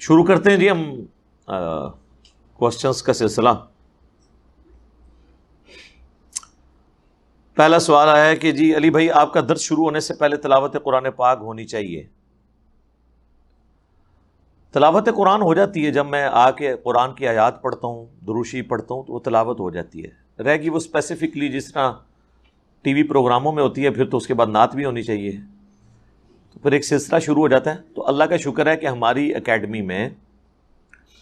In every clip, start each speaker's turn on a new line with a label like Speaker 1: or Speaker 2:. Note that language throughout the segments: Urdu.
Speaker 1: شروع کرتے ہیں جی ہم کوسچنس کا سلسلہ. پہلا سوال آیا ہے کہ جی علی بھائی آپ کا درس شروع ہونے سے پہلے تلاوت قرآن پاک ہونی چاہیے. تلاوت قرآن ہو جاتی ہے جب میں آ کے قرآن کی آیات پڑھتا ہوں، دروشی پڑھتا ہوں تو وہ تلاوت ہو جاتی ہے. رہ گی وہ اسپیسیفکلی جس طرح ٹی وی پروگراموں میں ہوتی ہے، پھر تو اس کے بعد نعت بھی ہونی چاہیے، تو پھر ایک سلسلہ شروع ہو جاتا ہے. تو اللہ کا شکر ہے کہ ہماری اکیڈمی میں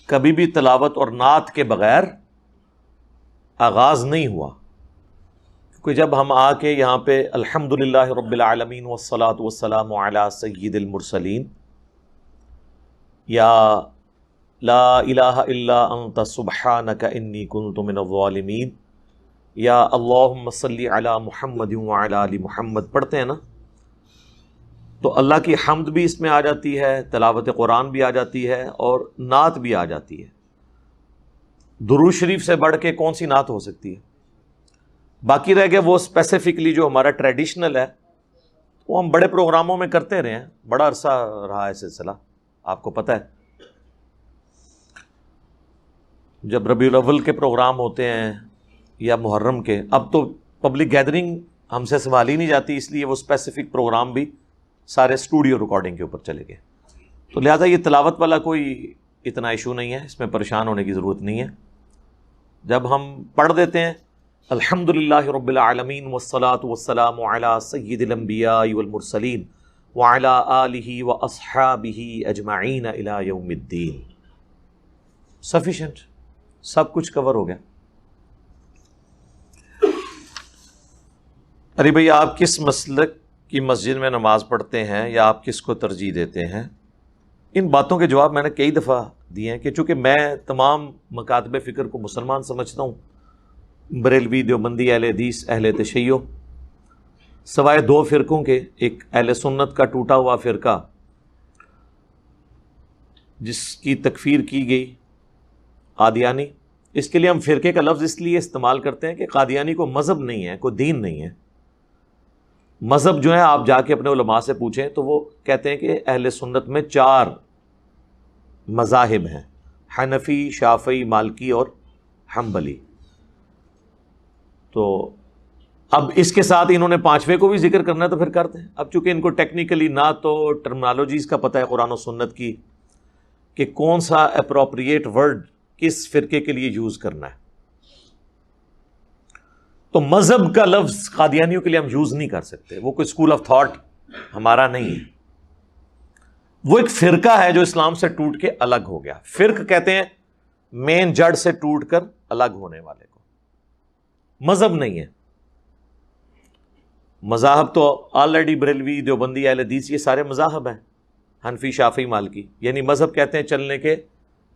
Speaker 1: کبھی بھی تلاوت اور نعت کے بغیر آغاز نہیں ہوا، کیونکہ جب ہم آ کے یہاں پہ الحمدللہ رب العالمین والصلاة والسلام علی سید المرسلین یا لا الہ الا انت سبحانک انی کنت من الظالمین یا اللہم صلی علی محمد وعلی آل محمد پڑھتے ہیں نا، تو اللہ کی حمد بھی اس میں آ جاتی ہے، تلاوت قرآن بھی آ جاتی ہے اور نعت بھی آ جاتی ہے. درود شریف سے بڑھ کے کون سی نعت ہو سکتی ہے؟ باقی رہ گیا وہ اسپیسیفکلی جو ہمارا ٹریڈیشنل ہے، وہ ہم بڑے پروگراموں میں کرتے رہے ہیں، بڑا عرصہ رہا ہے سلسلہ، آپ کو پتہ ہے. جب ربیع الاول کے پروگرام ہوتے ہیں یا محرم کے، اب تو پبلک گیدرنگ ہم سے سنبھالی نہیں جاتی، اس لیے وہ اسپیسیفک پروگرام بھی سارے اسٹوڈیو ریکارڈنگ کے اوپر چلے گئے. تو لہٰذا یہ تلاوت والا کوئی اتنا ایشو نہیں ہے، اس میں پریشان ہونے کی ضرورت نہیں ہے. جب ہم پڑھ دیتے ہیں الحمدللہ رب العالمین والصلاة والسلام علی سید الانبیاء والمرسلین وعلی آلہ واصحابہ اجمعین الی یوم الدین، سفیشنٹ، سب کچھ کور ہو گیا. ارے بھئی آپ کس مسلک کی مسجد میں نماز پڑھتے ہیں یا آپ کس کو ترجیح دیتے ہیں؟ ان باتوں کے جواب میں نے کئی دفعہ دیے ہیں کہ چونکہ میں تمام مکاتب فکر کو مسلمان سمجھتا ہوں، بریلوی، دیوبندی، اہل حدیث، اہل تشیع، سوائے دو فرقوں کے، ایک اہل سنت کا ٹوٹا ہوا فرقہ جس کی تکفیر کی گئی، قادیانی. اس کے لیے ہم فرقے کا لفظ اس لیے استعمال کرتے ہیں کہ قادیانی کو مذہب نہیں ہے، کوئی دین نہیں ہے. مذہب جو ہے آپ جا کے اپنے علماء سے پوچھیں تو وہ کہتے ہیں کہ اہل سنت میں 4 مذاہب ہیں، حنفی، شافعی، مالکی اور حنبلی. تو اب اس کے ساتھ انہوں نے 5ویں کو بھی ذکر کرنا ہے تو پھر کرتے ہیں. اب چونکہ ان کو ٹیکنیکلی نہ تو ٹرمنالوجیز کا پتہ ہے قرآن و سنت کی کہ کون سا اپروپریٹ ورڈ کس فرقے کے لیے یوز کرنا ہے، تو مذہب کا لفظ قادیانیوں کے لیے ہم یوز نہیں کر سکتے. وہ کوئی اسکول آف تھاٹ ہمارا نہیں ہے، وہ ایک فرقہ ہے جو اسلام سے ٹوٹ کے الگ ہو گیا. فرق کہتے ہیں مین جڑ سے ٹوٹ کر الگ ہونے والے کو، مذہب نہیں ہے. مذاہب تو آلریڈی بریلوی، دیوبندی، اہل حدیث، یہ سارے مذاہب ہیں، حنفی، شافعی، مالکی. یعنی مذہب کہتے ہیں چلنے کے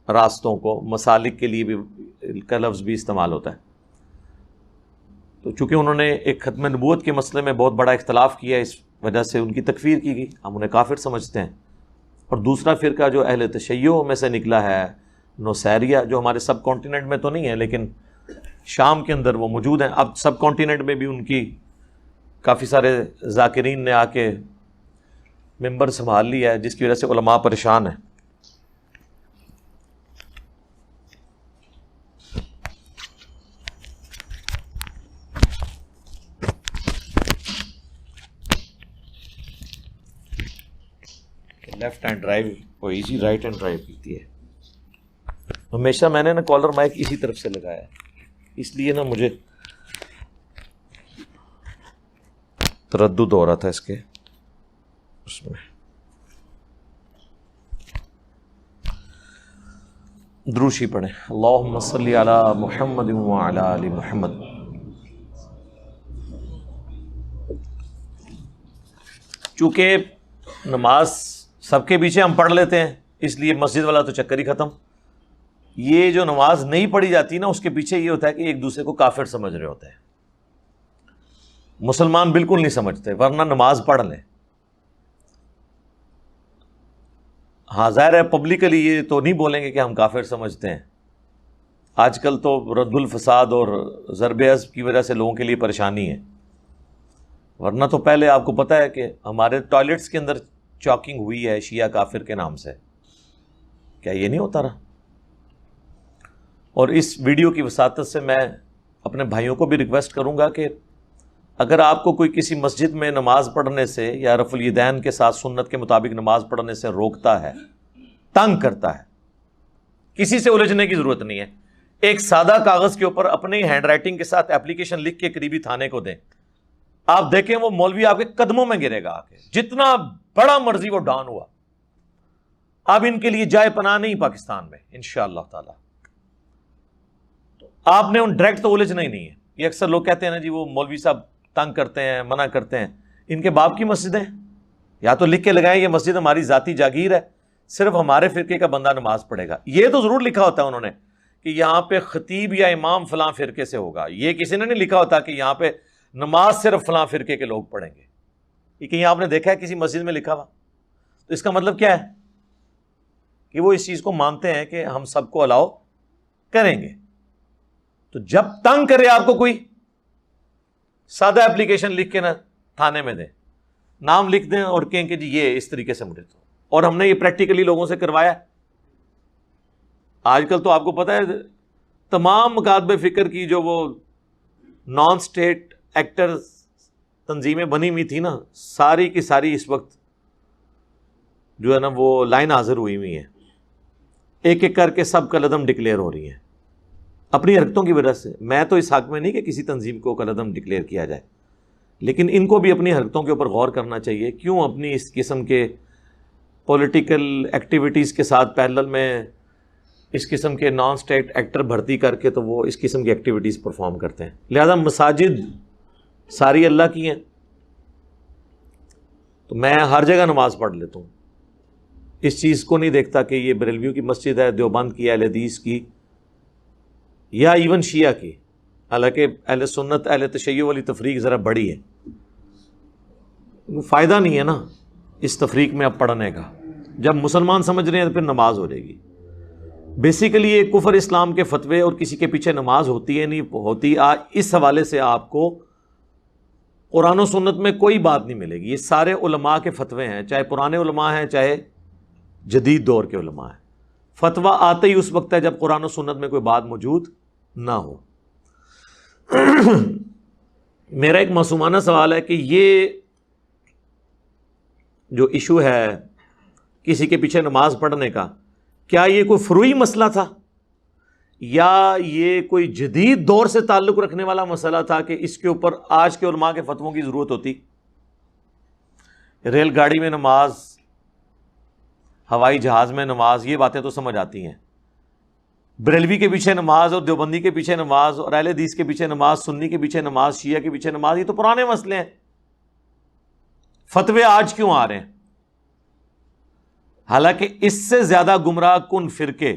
Speaker 1: راستوں کو، مسالک کے لیے بھی کا لفظ بھی استعمال ہوتا ہے. تو چونکہ انہوں نے ایک ختم نبوت کے مسئلے میں بہت بڑا اختلاف کیا، اس وجہ سے ان کی تکفیر کی گئی، ہم انہیں کافر سمجھتے ہیں. اور دوسرا فرقہ جو اہل تشیع میں سے نکلا ہے، نوسیریہ، جو ہمارے سب کانٹیننٹ میں تو نہیں ہے لیکن شام کے اندر وہ موجود ہیں. اب سب کانٹیننٹ میں بھی ان کی کافی سارے ذاکرین نے آ کے ممبر سنبھال لیا ہے، جس کی وجہ سے علماء پریشان ہیں. لیفٹ ہینڈ ڈرائیو وہ ایزی رائٹ ہینڈ ڈرائیو کیتی ہے. ہمیشہ میں نے نا کالر مائک اسی طرف سے لگایا ہے، اس لیے نا مجھے تردد ہو رہا تھا اس کے اس میں. دروشی پڑھیں، اللہم صلی علی محمد وعلی آل محمد. چونکہ نماز سب کے پیچھے ہم پڑھ لیتے ہیں، اس لیے مسجد والا تو چکر ہی ختم. یہ جو نماز نہیں پڑھی جاتی نا، اس کے پیچھے یہ ہوتا ہے کہ ایک دوسرے کو کافر سمجھ رہے ہوتے ہیں. مسلمان بالکل نہیں سمجھتے، ورنہ نماز پڑھ لیں. ہاں ظاہر ہے پبلکلی یہ تو نہیں بولیں گے کہ ہم کافر سمجھتے ہیں. آج کل تو رد الفساد اور ضرب عضب کی وجہ سے لوگوں کے لیے پریشانی ہے، ورنہ تو پہلے آپ کو پتہ ہے کہ ہمارے ٹوائلٹس کے اندر چاکنگ ہوئی ہے شیعہ کافر کے نام سے، کیا یہ نہیں ہوتا رہا؟ اور اس ویڈیو کی وساطت سے میں اپنے بھائیوں کو بھی ریکویسٹ کروں گا کہ اگر آپ کو کوئی کسی مسجد میں نماز پڑھنے سے یا رفع الیدین کے ساتھ سنت کے مطابق نماز پڑھنے سے روکتا ہے، تنگ کرتا ہے، کسی سے الجھنے کی ضرورت نہیں ہے. ایک سادہ کاغذ کے اوپر اپنی ہینڈ رائٹنگ کے ساتھ اپلیکیشن لکھ کے قریبی تھانے کو دیں. آپ دیکھیں وہ مولوی آپ کے قدموں میں گرے گا آ کے، جتنا بڑا مرضی وہ ڈان ہوا. اب ان کے لیے جائے پناہ نہیں پاکستان میں انشاءاللہ تعالی. تو آپ نے ان ڈائریکٹ تو الجھنا ہی نہیں ہے. یہ اکثر لوگ کہتے ہیں نا جی وہ مولوی صاحب تنگ کرتے ہیں، منع کرتے ہیں. ان کے باپ کی مسجدیں یا تو لکھ کے لگائیں یہ مسجد ہماری ذاتی جاگیر ہے، صرف ہمارے فرقے کا بندہ نماز پڑھے گا. یہ تو ضرور لکھا ہوتا ہے انہوں نے کہ یہاں پہ خطیب یا امام فلاں فرقے سے ہوگا. یہ کسی نے نہیں لکھا ہوتا کہ یہاں پہ نماز صرف فلاں فرقے کے لوگ پڑھیں گے. یہ کہیں آپ نے دیکھا ہے کسی مسجد میں لکھا ہوا؟ تو اس کا مطلب کیا ہے کہ وہ اس چیز کو مانتے ہیں کہ ہم سب کو الاؤ کریں گے. تو جب تنگ کرے آپ کو کوئی، سادہ اپلیکیشن لکھ کے نہ تھانے میں دیں، نام لکھ دیں اور کہیں کہ جی یہ اس طریقے سے مجھے تو. اور ہم نے یہ پریکٹیکلی لوگوں سے کروایا. آج کل تو آپ کو پتہ ہے تمام مکاتب فکر کی جو وہ نان سٹیٹ ایکٹر تنظیمیں بنی ہوئی تھی نا، ساری کی ساری اس وقت جو ہے نا وہ لائن حاضر ہوئی ہوئی ہیں. ایک ایک کر کے سب کالعدم ڈکلیئر ہو رہی ہیں اپنی حرکتوں کی وجہ سے. میں تو اس حق میں نہیں کہ کسی تنظیم کو کالعدم ڈکلیئر کیا جائے، لیکن ان کو بھی اپنی حرکتوں کے اوپر غور کرنا چاہیے. کیوں اپنی اس قسم کے پولیٹیکل ایکٹیویٹیز کے ساتھ پیرلل میں اس قسم کے نان سٹیٹ ایکٹر بھرتی کر کے تو وہ اس قسم کی ایکٹیویٹیز پرفارم کرتے ہیں. لہذا مساجد ساری اللہ کی ہیں، تو میں ہر جگہ نماز پڑھ لیتا ہوں. اس چیز کو نہیں دیکھتا کہ یہ بریلویوں کی مسجد ہے، دیوبند کی، اہل حدیث کی، یا ایون شیعہ کی. حالانکہ اہل سنت اہل تشیع والی تفریق ذرا بڑی ہے. فائدہ نہیں ہے نا اس تفریق میں اب پڑھنے کا. جب مسلمان سمجھ رہے ہیں تو پھر نماز ہو جائے گی. بیسیکلی یہ کفر اسلام کے فتوے اور کسی کے پیچھے نماز ہوتی ہے نہیں ہوتی، اس حوالے سے آپ کو قرآن و سنت میں کوئی بات نہیں ملے گی. یہ سارے علماء کے فتوے ہیں، چاہے پرانے علماء ہیں چاہے جدید دور کے علماء ہیں. فتویٰ آتے ہی اس وقت ہے جب قرآن و سنت میں کوئی بات موجود نہ ہو. میرا ایک معصومانہ سوال ہے کہ یہ جو ایشو ہے کسی کے پیچھے نماز پڑھنے کا، کیا یہ کوئی فروعی مسئلہ تھا یا یہ کوئی جدید دور سے تعلق رکھنے والا مسئلہ تھا کہ اس کے اوپر آج کے علماء کے فتووں کی ضرورت ہوتی؟ ریل گاڑی میں نماز، ہوائی جہاز میں نماز، یہ باتیں تو سمجھ آتی ہیں. بریلوی کے پیچھے نماز اور دیوبندی کے پیچھے نماز اور اہل حدیث کے پیچھے نماز، سنی کے پیچھے نماز، شیعہ کے پیچھے نماز، یہ تو پرانے مسئلے ہیں. فتوے آج کیوں آ رہے ہیں؟ حالانکہ اس سے زیادہ گمراہ کن فرقے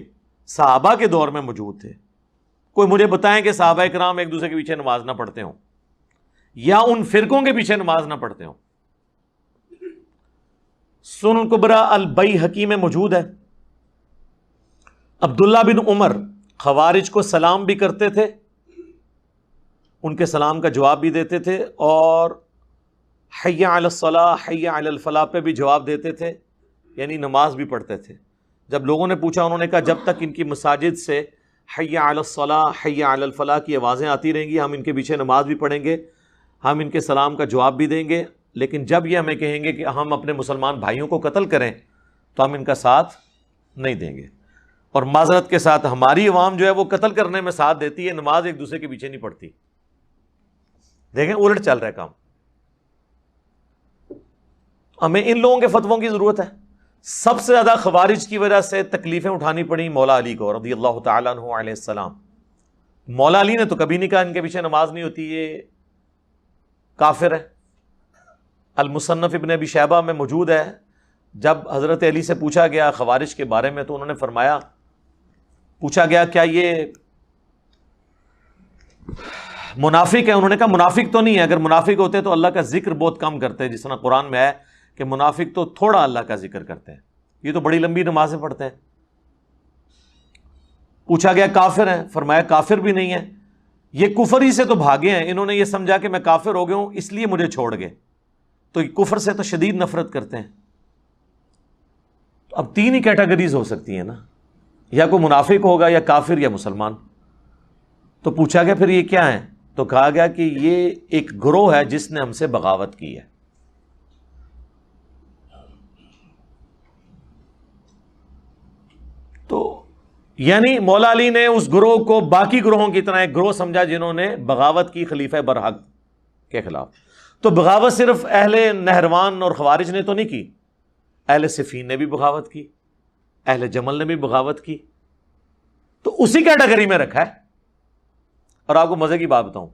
Speaker 1: صحابہ کے دور میں موجود تھے. کوئی مجھے بتائیں کہ صحابہ کرام ایک دوسرے کے پیچھے نماز نہ پڑھتے ہوں یا ان فرقوں کے پیچھے نماز نہ پڑھتے ہوں. سنن الکبریٰ البیہقی میں موجود ہے. عبداللہ بن عمر خوارج کو سلام بھی کرتے تھے، ان کے سلام کا جواب بھی دیتے تھے، اور حی علی الصلاۃ حی علی الفلاح پہ بھی جواب دیتے تھے، یعنی نماز بھی پڑھتے تھے. جب لوگوں نے پوچھا انہوں نے کہا جب تک ان کی مساجد سے حی علی الصلاۃ حی علی الفلاح کی آوازیں آتی رہیں گی ہم ان کے پیچھے نماز بھی پڑھیں گے، ہم ان کے سلام کا جواب بھی دیں گے. لیکن جب یہ ہمیں کہیں گے کہ ہم اپنے مسلمان بھائیوں کو قتل کریں تو ہم ان کا ساتھ نہیں دیں گے. اور معذرت کے ساتھ ہماری عوام جو ہے وہ قتل کرنے میں ساتھ دیتی ہے، نماز ایک دوسرے کے پیچھے نہیں پڑتی. دیکھیں الٹ چل رہا ہے کام. ہمیں ان لوگوں کے فتووں کی ضرورت ہے. سب سے زیادہ خوارج کی وجہ سے تکلیفیں اٹھانی پڑیں مولا علی کو رضی اللہ تعالیٰ عنہ علیہ السلام. مولا علی نے تو کبھی نہیں کہا ان کے پیچھے نماز نہیں ہوتی، یہ کافر ہے. المصنف ابن ابی شیبہ میں موجود ہے، جب حضرت علی سے پوچھا گیا خوارج کے بارے میں تو انہوں نے فرمایا، پوچھا گیا کیا یہ منافق ہے؟ انہوں نے کہا منافق تو نہیں ہے، اگر منافق ہوتے تو اللہ کا ذکر بہت کم کرتے، جس طرح قرآن میں ہے کہ منافق تو تھوڑا اللہ کا ذکر کرتے ہیں، یہ تو بڑی لمبی نمازیں پڑھتے ہیں. پوچھا گیا کافر ہیں؟ فرمایا کافر بھی نہیں ہے، یہ کفر ہی سے تو بھاگے ہیں، انہوں نے یہ سمجھا کہ میں کافر ہو گیا ہوں اس لیے مجھے چھوڑ گئے. تو کفر سے تو شدید نفرت کرتے ہیں. تو اب تین ہی کیٹیگریز ہو سکتی ہیں نا. یا کوئی منافق ہوگا یا کافر یا مسلمان. تو پوچھا گیا پھر یہ کیا ہیں؟ تو کہا گیا کہ یہ ایک گروہ ہے جس نے ہم سے بغاوت کی ہے. تو یعنی مولا علی نے اس گروہ کو باقی گروہوں کی طرح ایک گروہ سمجھا جنہوں نے بغاوت کی خلیفہ برحق کے خلاف. تو بغاوت صرف اہل نہروان اور خوارج نے تو نہیں کی، اہل صفین نے بھی بغاوت کی، اہل جمل نے بھی بغاوت کی. تو اسی کیٹیگری میں رکھا ہے. اور آپ کو مزے کی بات بتاؤں،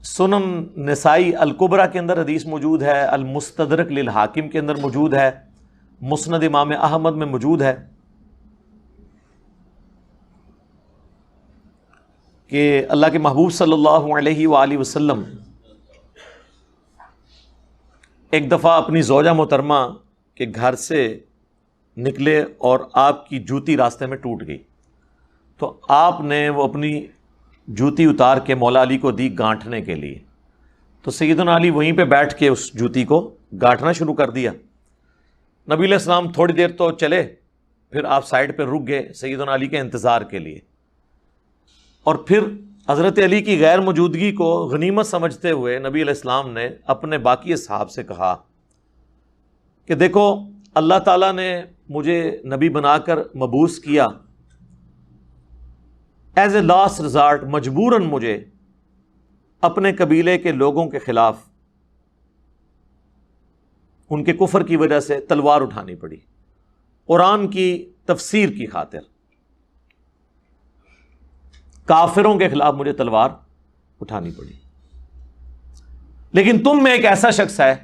Speaker 1: سنن نسائی الکبریٰ کے اندر حدیث موجود ہے، المستدرک للحاکم کے اندر موجود ہے، مسند امام احمد میں موجود ہے کہ اللہ کے محبوب صلی اللہ علیہ وآلہ وسلم ایک دفعہ اپنی زوجہ محترمہ کے گھر سے نکلے اور آپ کی جوتی راستے میں ٹوٹ گئی. تو آپ نے وہ اپنی جوتی اتار کے مولا علی کو دی گانٹھنے کے لیے. تو سیدنا علی وہیں پہ بیٹھ کے اس جوتی کو گانٹھنا شروع کر دیا. نبی علیہ السلام تھوڑی دیر تو چلے، پھر آپ سائڈ پہ رک گئے سیدنا علی کے انتظار کے لیے. اور پھر حضرت علی کی غیر موجودگی کو غنیمت سمجھتے ہوئے نبی علیہ السلام نے اپنے باقی اصحاب سے کہا کہ دیکھو اللہ تعالیٰ نے مجھے نبی بنا کر مبعوث کیا، ایز اے لاسٹ ریزارٹ مجبوراً مجھے اپنے قبیلے کے لوگوں کے خلاف ان کے کفر کی وجہ سے تلوار اٹھانی پڑی، قرآن کی تفسیر کی خاطر کافروں کے خلاف مجھے تلوار اٹھانی پڑی. لیکن تم میں ایک ایسا شخص ہے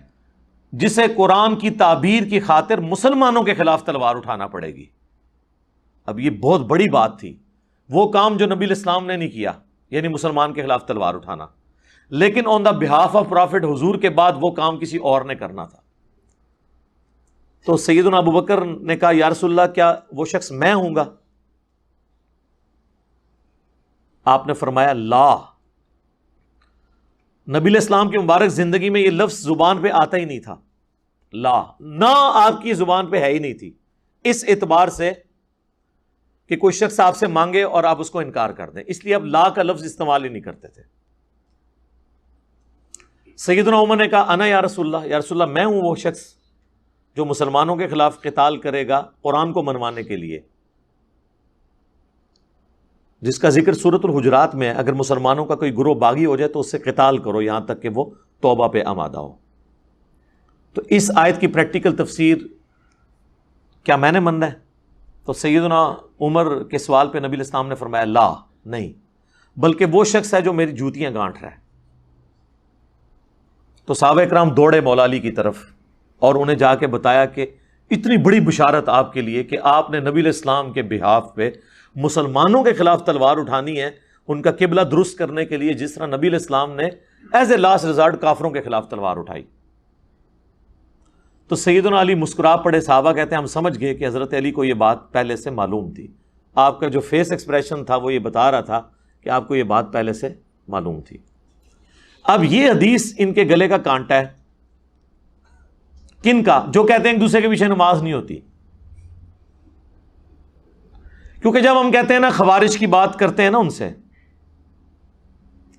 Speaker 1: جسے قرآن کی تعبیر کی خاطر مسلمانوں کے خلاف تلوار اٹھانا پڑے گی. اب یہ بہت بڑی بات تھی، وہ کام جو نبی علیہ السلام نے نہیں کیا، یعنی مسلمان کے خلاف تلوار اٹھانا، لیکن آن دا بہاف آف پرافٹ حضور کے بعد وہ کام کسی اور نے کرنا تھا. تو سیدنا ابو بکر نے کہا یا رسول اللہ کیا وہ شخص میں ہوں گا؟ آپ نے فرمایا لا. نبی علیہ السلام کی مبارک زندگی میں یہ لفظ زبان پہ آتا ہی نہیں تھا، لا نہ آپ کی زبان پہ ہے ہی نہیں تھی، اس اعتبار سے کہ کوئی شخص آپ سے مانگے اور آپ اس کو انکار کر دیں، اس لیے اب لا کا لفظ استعمال ہی نہیں کرتے تھے. سیدنا عمر نے کہا انا یا رسول اللہ میں ہوں وہ شخص جو مسلمانوں کے خلاف قتال کرے گا قرآن کو منوانے کے لیے، جس کا ذکر سورۃ الحجرات میں ہے، اگر مسلمانوں کا کوئی گروہ باغی ہو جائے تو اس سے قتال کرو یہاں تک کہ وہ توبہ پہ آمادہ ہو. تو اس آیت کی پریکٹیکل تفسیر کیا میں نے ماننا ہے؟ تو سیدنا عمر کے سوال پہ نبی علیہ السلام نے فرمایا لا، نہیں، بلکہ وہ شخص ہے جو میری جوتیاں گانٹھ رہا ہے. تو صحابہ اکرام دوڑے مولا علی کی طرف اور انہیں جا کے بتایا کہ اتنی بڑی بشارت آپ کے لیے کہ آپ نے نبی علیہ السلام کے بہاف پہ مسلمانوں کے خلاف تلوار اٹھانی ہے، ان کا قبلہ درست کرنے کے لیے، جس طرح نبی علیہ السلام نے ایز اے لاسٹ ریزارٹ کافروں کے خلاف تلوار اٹھائی. تو سیدنا علی مسکرا پڑے. صحابہ کہتے ہیں ہم سمجھ گئے کہ حضرت علی کو یہ بات پہلے سے معلوم تھی. آپ کا جو فیس ایکسپریشن تھا وہ یہ بتا رہا تھا کہ آپ کو یہ بات پہلے سے معلوم تھی. اب یہ حدیث ان کے گلے کا کانٹا ہے. کن کا؟ جو کہتے ہیں ایک دوسرے کے پیچھے نماز نہیں ہوتی. کیونکہ جب ہم کہتے ہیں نا خوارج کی بات کرتے ہیں نا ان سے،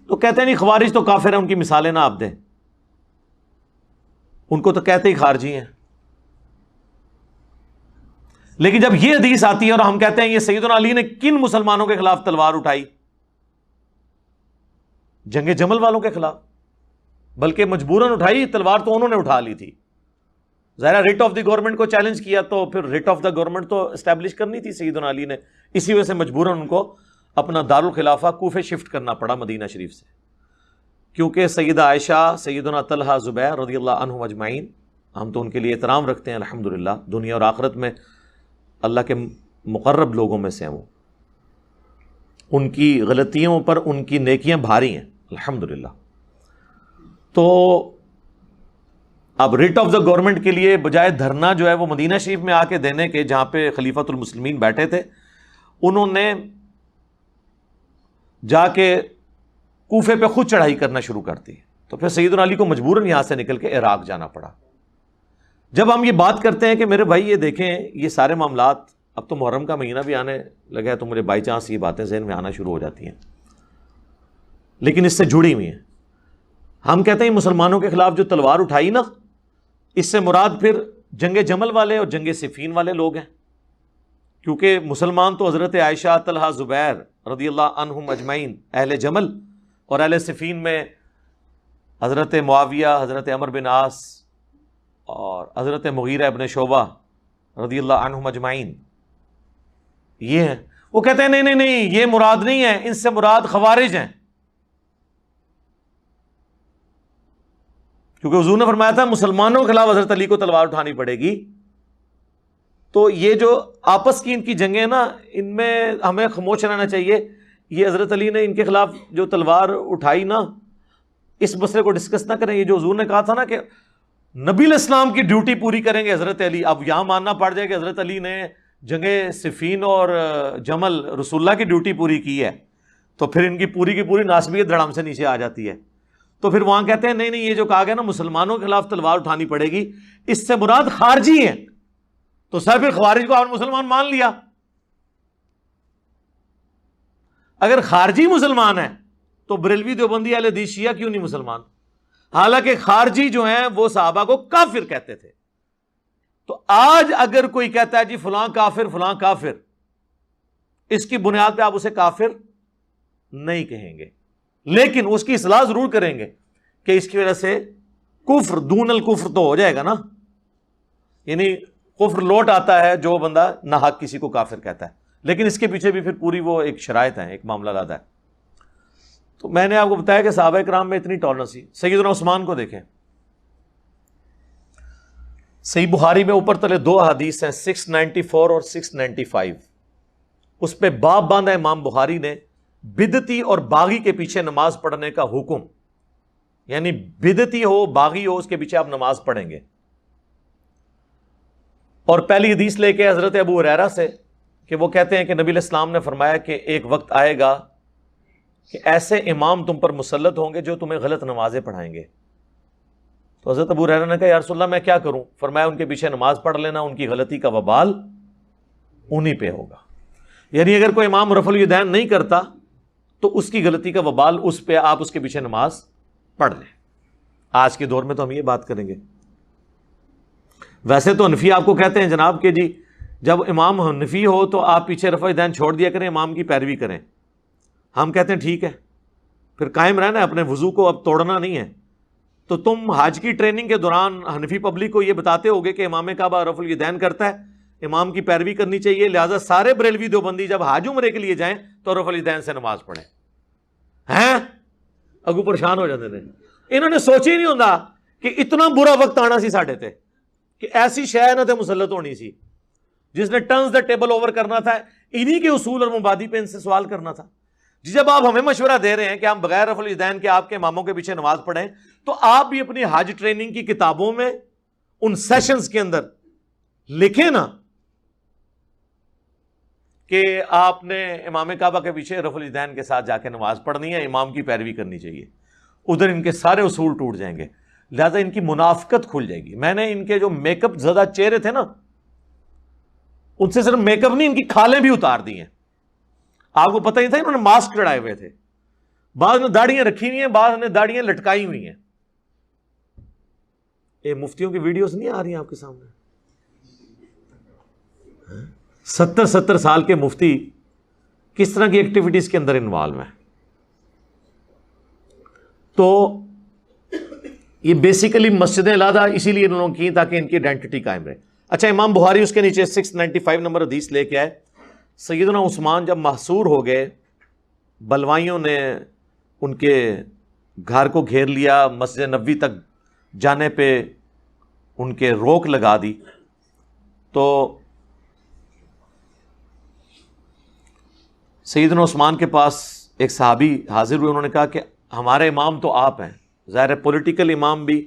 Speaker 1: تو کہتے ہیں نہیں خوارج تو کافر ہیں، ان کی مثالیں نہ آپ دیں، ان کو تو کہتے ہی خارجی ہیں. لیکن جب یہ حدیث آتی ہے اور ہم کہتے ہیں یہ سیدنا علی نے کن مسلمانوں کے خلاف تلوار اٹھائی؟ جنگ جمل والوں کے خلاف، بلکہ مجبوراً اٹھائی تلوار تو انہوں نے اٹھا لی تھی. ظاہر ریٹ آف دی گورنمنٹ کو چیلنج کیا تو پھر ریٹ آف دا گورنمنٹ تو اسٹیبلش کرنی تھی سیدنا علی نے، اسی وجہ سے مجبوراً ان کو اپنا دارالخلافہ کوفے شفٹ کرنا پڑا مدینہ شریف سے. کیونکہ سیدہ عائشہ، سیدنا طلحہ، زبیر رضی اللہ عنہم اجمعین، ہم تو ان کے لیے احترام رکھتے ہیں الحمدللہ، دنیا اور آخرت میں اللہ کے مقرب لوگوں میں سے ہیں وہ. ان کی غلطیوں پر ان کی نیکیاں بھاری ہیں الحمدللہ. تو اب ریٹ آف دا گورنمنٹ کے لیے بجائے دھرنا جو ہے وہ مدینہ شریف میں آ کے دینے کے، جہاں پہ خلیفۃ المسلمین بیٹھے تھے، انہوں نے جا کے کوفے پہ خود چڑھائی کرنا شروع کر دی. تو پھر سیدنا علی کو مجبوراً یہاں سے نکل کے عراق جانا پڑا. جب ہم یہ بات کرتے ہیں کہ میرے بھائی یہ دیکھیں یہ سارے معاملات، اب تو محرم کا مہینہ بھی آنے لگا ہے تو مجھے بائی چانس یہ باتیں ذہن میں آنا شروع ہو جاتی ہیں، لیکن اس سے جڑی ہوئی ہیں۔ ہم کہتے ہیں مسلمانوں کے خلاف جو تلوار اٹھائی نا، اس سے مراد پھر جنگ جمل والے اور جنگ صفین والے لوگ ہیں، کیونکہ مسلمان تو حضرت عائشہ، طلحہ، زبیر رضی اللہ عنہم اجمعین اہل جمل، اور اہل صفین میں حضرت معاویہ، حضرت عمر بن عاص اور حضرت مغیرہ ابن شعبہ رضی اللہ عنہم اجمعین، یہ ہیں۔ وہ کہتے ہیں نہیں یہ مراد نہیں ہے، ان سے مراد خوارج ہیں، کیونکہ حضور نے فرمایا تھا مسلمانوں کے خلاف حضرت علی کو تلوار اٹھانی پڑے گی۔ تو یہ جو آپس کی ان کی جنگیں نا، ان میں ہمیں خاموش رہنا چاہیے۔ یہ حضرت علی نے ان کے خلاف جو تلوار اٹھائی نا، اس مسئلے کو ڈسکس نہ کریں۔ یہ جو حضور نے کہا تھا نا کہ نبی علیہ السلام کی ڈیوٹی پوری کریں گے حضرت علی، اب یہاں ماننا پڑ جائے کہ حضرت علی نے جنگ صفین اور جمل رسول اللہ کی ڈیوٹی پوری کی ہے، تو پھر ان کی پوری ناسبیت دھڑام سے نیچے آ جاتی ہے۔ تو پھر وہاں کہتے ہیں نہیں یہ جو کہا گیا نا مسلمانوں کے خلاف تلوار اٹھانی پڑے گی، اس سے مراد خارجی ہیں، تو سر پھر خوارج کو آپ مسلمان مان لیا۔ اگر خارجی مسلمان ہے تو بریلوی دیوبندی اہل حدیث شیعہ کیوں نہیں مسلمان؟ حالانکہ خارجی جو ہیں وہ صحابہ کو کافر کہتے تھے۔ تو آج اگر کوئی کہتا ہے جی فلاں کافر، اس کی بنیاد پہ آپ اسے کافر نہیں کہیں گے، لیکن اس کی اصلاح ضرور کریں گے کہ اس کی وجہ سے کفر دون الکفر تو ہو جائے گا نا، یعنی کفر لوٹ آتا ہے جو بندہ ناحق کسی کو کافر کہتا ہے، لیکن اس کے پیچھے بھی پھر پوری وہ ایک شرائط ہے، ایک معاملہ لادا ہے۔ تو میں نے آپ کو بتایا کہ صحابہ کرام میں اتنی ٹالرنس تھی۔ سیدنا عثمان کو دیکھیں، صحیح بخاری میں اوپر تلے 2 حدیث ہیں 694 اور 695، اس پہ باب باندھا امام بخاری نے بدعتی اور باغی کے پیچھے نماز پڑھنے کا حکم، یعنی بدعتی ہو باغی ہو اس کے پیچھے آپ نماز پڑھیں گے۔ اور پہلی حدیث لے کے حضرت ابو ہریرہ سے کہ وہ کہتے ہیں کہ نبی علیہ السلام نے فرمایا کہ ایک وقت آئے گا کہ ایسے امام تم پر مسلط ہوں گے جو تمہیں غلط نمازیں پڑھائیں گے۔ تو حضرت ابو ہریرہ نے کہا یا رسول اللہ میں کیا کروں؟ فرمایا ان کے پیچھے نماز پڑھ لینا، ان کی غلطی کا وبال انہی پہ ہوگا۔ یعنی اگر کوئی امام رفع الیدین نہیں کرتا تو اس کی غلطی کا وبال اس پہ، آپ اس کے پیچھے نماز پڑھ لیں۔ آج کے دور میں تو ہم یہ بات کریں گے۔ ویسے تو حنفی آپ کو کہتے ہیں جناب کہ جی جب امام حنفی ہو تو آپ پیچھے رفع الیدین چھوڑ دیا کریں، امام کی پیروی کریں۔ ہم کہتے ہیں ٹھیک ہے، پھر قائم رہنا ہے، اپنے وضو کو اب توڑنا نہیں ہے۔ تو تم حج کی ٹریننگ کے دوران حنفی پبلک کو یہ بتاتے ہوگے کہ امام کعبہ رفع الیدین کرتا ہے، امام کی پیروی کرنی چاہیے، لہٰذا سارے بریلوی دیوبندی جب حج عمرے کے لیے جائیں تو رفع الیدین سے نماز پڑھیں۔ ہیں اگو پریشان ہو جاتے تھے، انہوں نے سوچ ہی نہیں ہوتا کہ اتنا برا وقت آنا سی ساڈے تے کہ ایسی شے نہ تے مسلط ہونی سی جس نے ٹرنز دا ٹیبل اوور کرنا تھا، انہی کے اصول اور مبادی پہ ان سے سوال کرنا تھا۔ جب آپ ہمیں مشورہ دے رہے ہیں کہ ہم بغیر رفع الیدین کے آپ کے اماموں کے پیچھے نماز پڑھیں، تو آپ بھی اپنی حج ٹریننگ کی کتابوں میں ان سیشنز کے اندر لکھیں نا کہ آپ نے امام کعبہ کے پیچھے رفع الیدین کے ساتھ جا کے نماز پڑھنی ہے، امام کی پیروی کرنی چاہیے۔ ادھر ان کے سارے اصول ٹوٹ جائیں گے، لہذا ان کی منافقت کھل جائے گی۔ میں نے ان کے جو میک اپ زدہ چہرے تھے نا، ان سے صرف میک اپ نہیں، ان کی کھالیں بھی اتار دی ہیں۔ آپ کو پتہ نہیں تھا انہوں نے ماسک چڑھائے ہوئے تھے، بعض نے داڑیاں رکھی ہوئی ہیں، بعض نے داڑیاں لٹکائی ہوئی ہیں۔ یہ مفتیوں کی ویڈیوز نہیں آ رہی ہیں آپ کے سامنے؟ 70 سال کے مفتی کس طرح کی ایکٹیویٹیز کے اندر انوالو ہیں۔ تو یہ بیسیکلی مسجدیں علیحدہ اسی لیے انہوں نے کی تاکہ ان کی آئیڈینٹی قائم رہے۔ اچھا، امام بخاری اس کے نیچے 695 نمبر حدیث لے کے آئے، سیدنا عثمان جب محصور ہو گئے، بلوائیوں نے ان کے گھر کو گھیر لیا، مسجد نبوی تک جانے پہ ان کے روک لگا دی، تو سیدنا عثمان کے پاس ایک صحابی حاضر ہوئے، انہوں نے کہا کہ ہمارے امام تو آپ ہیں، ظاہر ہے پولیٹیکل امام بھی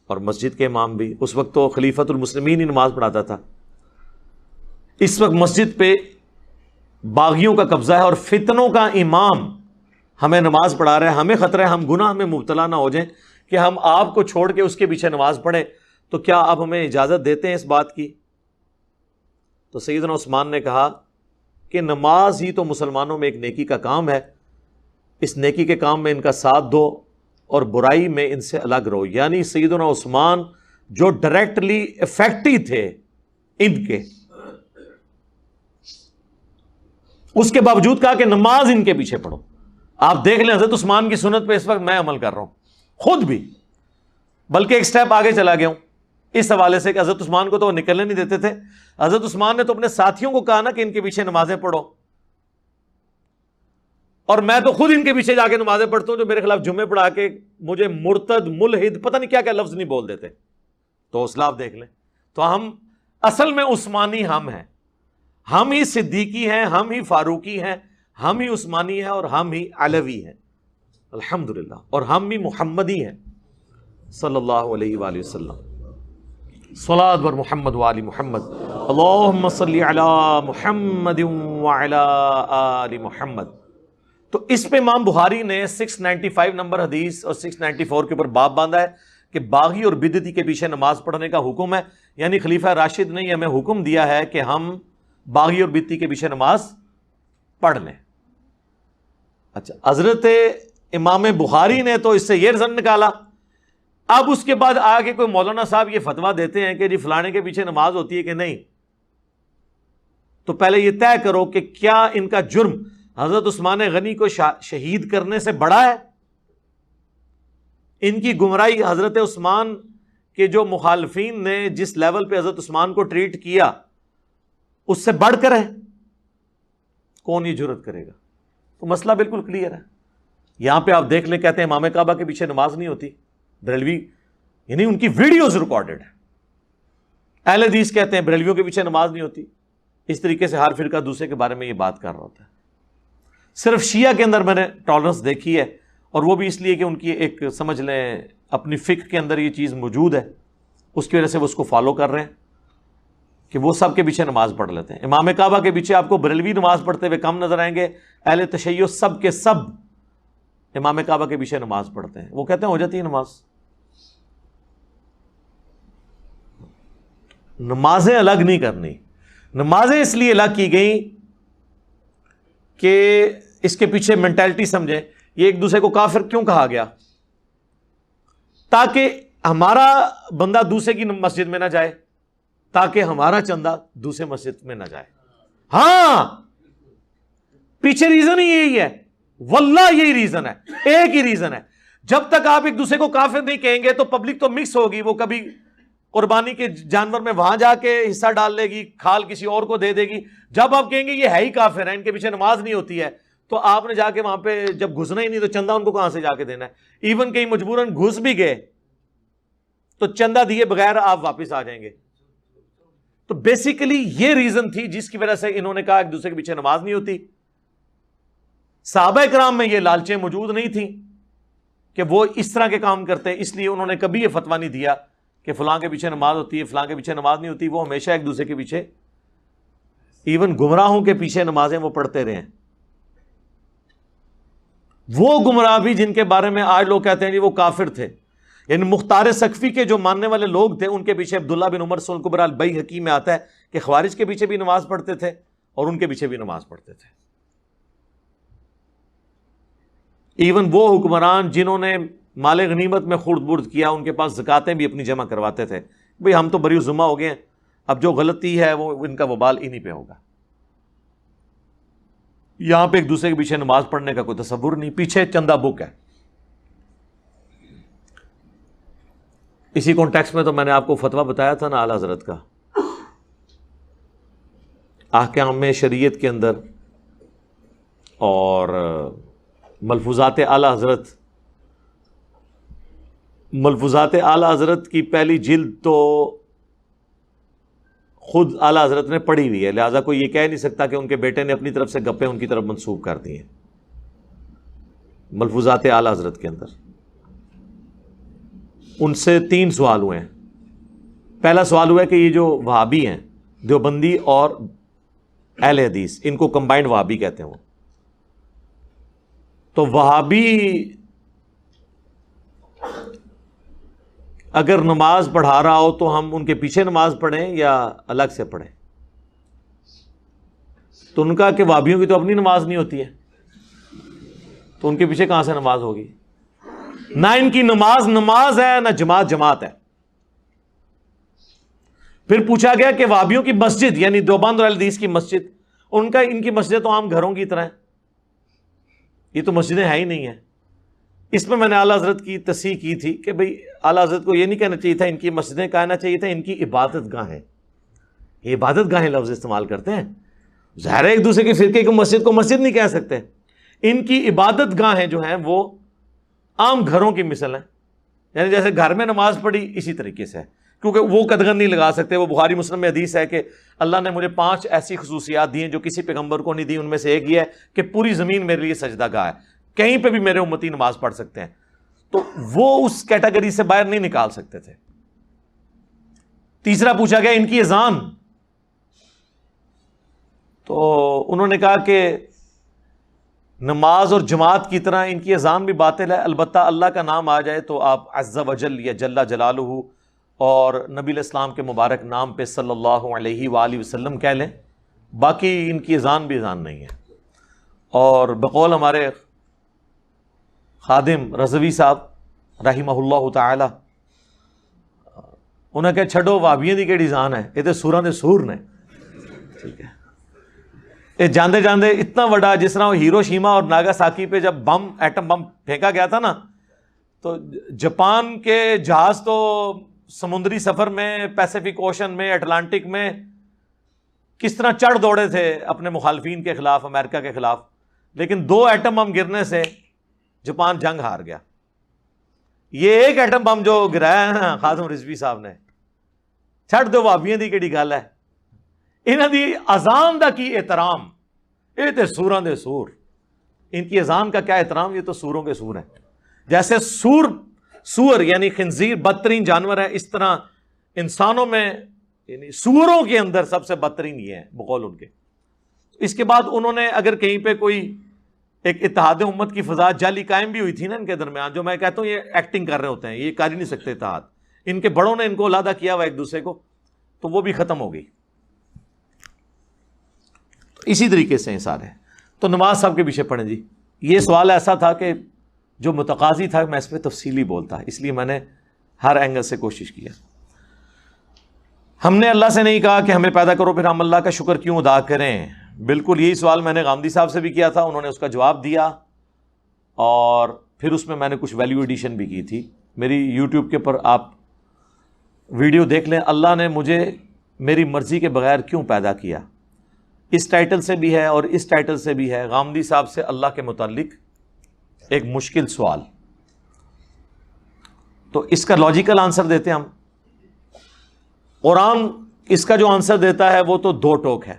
Speaker 1: اور مسجد کے امام بھی۔ اس وقت تو خلیفۃ المسلمین ہی نماز پڑھاتا تھا، اس وقت مسجد پہ باغیوں کا قبضہ ہے اور فتنوں کا امام ہمیں نماز پڑھا رہا ہے، ہمیں خطرہ ہے ہم گناہ میں مبتلا نہ ہو جائیں کہ ہم آپ کو چھوڑ کے اس کے پیچھے نماز پڑھیں۔ تو کیا آپ ہمیں اجازت دیتے ہیں اس بات کی؟ تو سیدنا عثمان نے کہا کہ نماز ہی تو مسلمانوں میں ایک نیکی کا کام ہے، اس نیکی کے کام میں ان کا ساتھ دو اور برائی میں ان سے الگ رہو. یعنی سیدنا عثمان جو ڈائریکٹلی افیکٹی تھے ان کے، اس کے باوجود کہا کہ نماز ان کے پیچھے پڑھو. آپ دیکھ لیں حضرت عثمان کی سنت پہ اس وقت میں عمل کر رہا ہوں خود بھی، بلکہ ایک سٹیپ آگے چلا گیا ہوں اس حوالے سے کہ حضرت عثمان کو تو وہ نکلنے نہیں دیتے تھے. حضرت عثمان نے تو اپنے ساتھیوں کو کہا نا کہ ان کے پیچھے نمازیں پڑھو، اور میں تو خود ان کے پیچھے جا کے نمازیں پڑھتا ہوں جو میرے خلاف جمعے پڑھا کے مجھے مرتد، ملحد، پتہ نہیں کیا کیا لفظ نہیں بول دیتے. تو حوصلہ آپ دیکھ لیں. تو ہم اصل میں عثمانی ہم ہیں، ہم ہی صدیقی ہیں، ہم ہی فاروقی ہیں، ہم ہی عثمانی ہیں، اور ہم ہی علوی ہیں الحمدللہ، اور ہم بھی محمدی ہیں صلی اللہ علیہ وآلہ وسلم. صلاۃ بر محمد وآل محمد، اللہم صلی علی محمد وعلی آل محمد. تو اس پہ امام بخاری نے 695 نمبر حدیث اور 694 کے اوپر باب باندھا ہے کہ باغی اور بدعتی کے پیچھے نماز پڑھنے کا حکم ہے. یعنی خلیفہ راشد نے ہمیں حکم دیا ہے کہ ہم باغی اور بدعتی کے پیچھے نماز پڑھ لیں. اچھا، حضرت امام بخاری نے تو اس سے یہ رزن نکالا. اب اس کے بعد آگے کوئی مولانا صاحب یہ فتویٰ دیتے ہیں کہ جی فلانے کے پیچھے نماز ہوتی ہے کہ نہیں، تو پہلے یہ طے کرو کہ کیا ان کا جرم حضرت عثمان غنی کو شہید کرنے سے بڑا ہے؟ ان کی گمراہی حضرت عثمان کے جو مخالفین نے جس لیول پہ حضرت عثمان کو ٹریٹ کیا اس سے بڑھ کر ہے؟ کون یہ جرت کرے گا؟ تو مسئلہ بالکل کلیئر ہے. یہاں پہ آپ دیکھ لیں، کہتے ہیں امام کعبہ کے پیچھے نماز نہیں ہوتی. بریلوی یعنی ان کی ویڈیوز ریکارڈڈ ہے. اہل حدیث کہتے ہیں بریلویوں کے پیچھے نماز نہیں ہوتی. اس طریقے سے ہر فرقہ دوسرے کے بارے میں یہ بات کر رہا ہوتا ہے. صرف شیعہ کے اندر میں نے ٹالرنس دیکھی ہے، اور وہ بھی اس لیے کہ ان کی ایک سمجھ لیں اپنی فقہ کے اندر یہ چیز موجود ہے، اس کی وجہ سے وہ اس کو فالو کر رہے ہیں کہ وہ سب کے پیچھے نماز پڑھ لیتے ہیں. امام کعبہ کے پیچھے آپ کو بریلوی نماز پڑھتے ہوئے کم نظر آئیں گے. اہل تشیع سب کے سب امام کعبہ کے پیچھے نماز پڑھتے ہیں. وہ کہتے ہیں ہو جاتی ہے نماز. نمازیں الگ نہیں کرنی. نمازیں اس لیے الگ کی گئیں کہ اس کے پیچھے مینٹالٹی سمجھیں. یہ ایک دوسرے کو کافر کیوں کہا گیا؟ تاکہ ہمارا بندہ دوسرے کی مسجد میں نہ جائے، تاکہ ہمارا چندہ دوسرے مسجد میں نہ جائے. ہاں، پیچھے ریزن ہی یہی ہے، واللہ یہی ریزن ہے، ایک ہی ریزن ہے. جب تک آپ ایک دوسرے کو کافر نہیں کہیں گے تو پبلک تو مکس ہوگی. وہ کبھی قربانی کے جانور میں وہاں جا کے حصہ ڈال لے گی، کھال کسی اور کو دے دے گی. جب آپ کہیں گے یہ ہے ہی کافر ہے، ان کے پیچھے نماز نہیں ہوتی ہے، تو آپ نے جا کے وہاں پہ جب گھسنا ہی نہیں تو چندہ ان کو کہاں سے جا کے دینا ہے؟ ایون کہیں مجبوراً گھس بھی گئے تو چندہ دیے بغیر آپ واپس آ جائیں گے. تو بیسیکلی یہ ریزن تھی جس کی وجہ سے انہوں نے کہا ایک دوسرے کے پیچھے نماز نہیں ہوتی. صحابہ کرام میں یہ لالچیں موجود نہیں تھیں کہ وہ اس طرح کے کام کرتے، اس لیے انہوں نے کبھی یہ فتویٰ نہیں دیا کہ فلاں کے پیچھے نماز ہوتی ہے، فلاں کے پیچھے نماز نہیں ہوتی. وہ ہمیشہ ایک دوسرے کے پیچھے، ایون گمراہوں کے پیچھے نمازیں وہ پڑھتے رہے ہیں. وہ گمراہ بھی جن کے بارے میں آج لوگ کہتے ہیں جی وہ کافر تھے، یعنی مختار سقفی کے جو ماننے والے لوگ تھے ان کے پیچھے عبداللہ بن عمر سن الکبریٰ البیہقی میں آتا ہے کہ خوارج کے پیچھے بھی نماز پڑھتے تھے اور ان کے پیچھے بھی نماز پڑھتے تھے. ایون وہ حکمران جنہوں نے مال غنیمت میں خرد برد کیا ان کے پاس زکاتیں بھی اپنی جمع کرواتے تھے. بھئی ہم تو بری ذمہ ہو گئے ہیں، اب جو غلطی ہے وہ ان کا وبال انہی پہ ہوگا. یہاں پہ ایک دوسرے کے پیچھے نماز پڑھنے کا کوئی تصور نہیں، پیچھے چندہ بک ہے. اسی کانٹیکس میں تو میں نے آپ کو فتویٰ بتایا تھا نا اعلیٰ حضرت کا، احکام شریعت کے اندر، اور ملفوظات اعلیٰ حضرت. ملفوظات اعلیٰ حضرت کی پہلی جلد تو خود اعلیٰ حضرت نے پڑھی ہوئی ہے، لہٰذا کوئی یہ کہہ نہیں سکتا کہ ان کے بیٹے نے اپنی طرف سے گپیں ان کی طرف منسوب کر دی ہیں. ملفوظات اعلیٰ حضرت کے اندر ان سے 3 سوال ہوئے ہیں. پہلا سوال ہوا ہے کہ یہ جو وہابی ہیں، دیوبندی اور اہل حدیث، ان کو کمبائنڈ وہابی کہتے ہیں. وہ تو وہابی اگر نماز پڑھا رہا ہو تو ہم ان کے پیچھے نماز پڑھیں یا الگ سے پڑھیں؟ تو ان کا کہ وہابیوں کی تو اپنی نماز نہیں ہوتی ہے، تو ان کے پیچھے کہاں سے نماز ہوگی؟ نہ ان کی نماز نماز ہے، نہ جماعت جماعت ہے۔ پھر پوچھا گیا کہ وہابیوں کی مسجد یعنی دیوبند اور الحدیث کی مسجد، ان کی مسجد تو عام گھروں کی طرح ہے، یہ تو مسجدیں ہیں ہی نہیں ہیں۔ اس میں نے اعلیٰ حضرت کی تصحیح کی تھی کہ بھئی اعلیٰ حضرت کو یہ نہیں کہنا چاہیے تھا ان کی مسجدیں، کہنا چاہیے تھا ان کی عبادت گاہیں۔ یہ عبادت گاہیں لفظ استعمال کرتے ہیں، ظاہر ہے ایک دوسرے کے فرقے کو مسجد نہیں کہہ سکتے۔ ان کی عبادت گاہیں جو ہیں وہ عام گھروں کی مثل ہیں، یعنی جیسے گھر میں نماز پڑھی اسی طریقے سے ہے، کیونکہ وہ قدغن نہیں لگا سکتے۔ وہ بخاری مسلم میں حدیث ہے کہ اللہ نے مجھے 5 ایسی خصوصیات دی ہیں جو کسی پیغمبر کو نہیں دی، ان میں سے ایک یہ ہے کہ پوری زمین میرے لیے سجدہ گاہ ہے، کہیں پہ بھی میرے امتی نماز پڑھ سکتے ہیں۔ تو وہ اس کیٹیگری سے باہر نہیں نکال سکتے تھے۔ تیسرا پوچھا گیا ان کی اذان، تو انہوں نے کہا کہ نماز اور جماعت کی طرح ان کی اذان بھی باطل ہے، البتہ اللہ کا نام آ جائے تو آپ عز وجل یا جل جلالہ اور نبی علیہ السلام کے مبارک نام پہ صلی اللہ علیہ وآلہ وسلم کہہ لیں، باقی ان کی اذان بھی اذان نہیں ہے۔ اور بقول ہمارے خادم رضوی صاحب رحمہ اللہ تعالی، انہیں کہا چھڑو وابیاں دی کیڑی اذان ہے، یہ تو سوراں دے سور نے، ٹھیک ہے۔ یہ جاندے جاندے اتنا بڑا، جس طرح ہیروشیما اور ناگاساکی پہ جب ایٹم بم پھینکا گیا تھا نا، تو جاپان کے جہاز تو سمندری سفر میں پیسیفک اوشن میں اٹلانٹک میں کس طرح چڑھ دوڑے تھے اپنے مخالفین کے خلاف، امریکہ کے خلاف، لیکن 2 ایٹم بم گرنے سے جاپان جنگ ہار گیا۔ یہ ایک ایٹم بم جو گرایا ہے نا خادم رضوی صاحب نے، چھڑ دو وابیاں دی کیڑی گل ہے، انہاں دی اذان دا کی احترام، یہ تے سوراں دے سور، ان کی اذان کا کیا احترام، یہ تو سوروں کے سور ہیں۔ جیسے سور یعنی خنزیر بدترین جانور ہے، اس طرح انسانوں میں یعنی سوروں کے اندر سب سے بدترین یہ ہیں بقول ان کے۔ اس کے بعد انہوں نے اگر کہیں پہ کوئی ایک اتحاد امت کی فضا جعلی قائم بھی ہوئی تھی نا ان کے درمیان، جو میں کہتا ہوں یہ ایکٹنگ کر رہے ہوتے ہیں، یہ کر ہی نہیں سکتے اتحاد، ان کے بڑوں نے ان کو علیحدہ کیا ہوا ایک دوسرے کو، تو وہ بھی ختم ہو گئی۔ اسی طریقے سے ہیں سارے۔ تو نماز سب کے پیچھے پڑھیں جی۔ یہ سوال ایسا تھا کہ جو متقاضی تھا میں اس پہ تفصیلی بولتا، اس لیے میں نے ہر اینگل سے کوشش کیا۔ ہم نے اللہ سے نہیں کہا کہ ہمیں پیدا کرو پھر ہم اللہ کا شکر کیوں ادا کریں۔ بالکل یہی سوال میں نے غامدی صاحب سے بھی کیا تھا، انہوں نے اس کا جواب دیا، اور پھر اس میں نے کچھ ویلیو ایڈیشن بھی کی تھی۔ میری یوٹیوب کے پر آپ ویڈیو دیکھ لیں، اللہ نے مجھے میری مرضی کے بغیر کیوں پیدا کیا، اس ٹائٹل سے بھی ہے اور اس ٹائٹل سے بھی ہے، غامدی صاحب سے اللہ کے متعلق ایک مشکل سوال۔ تو اس کا لاجیکل آنسر دیتے ہیں ہم۔ قرآن اس کا جو آنسر دیتا ہے وہ تو 2 ٹوک ہے،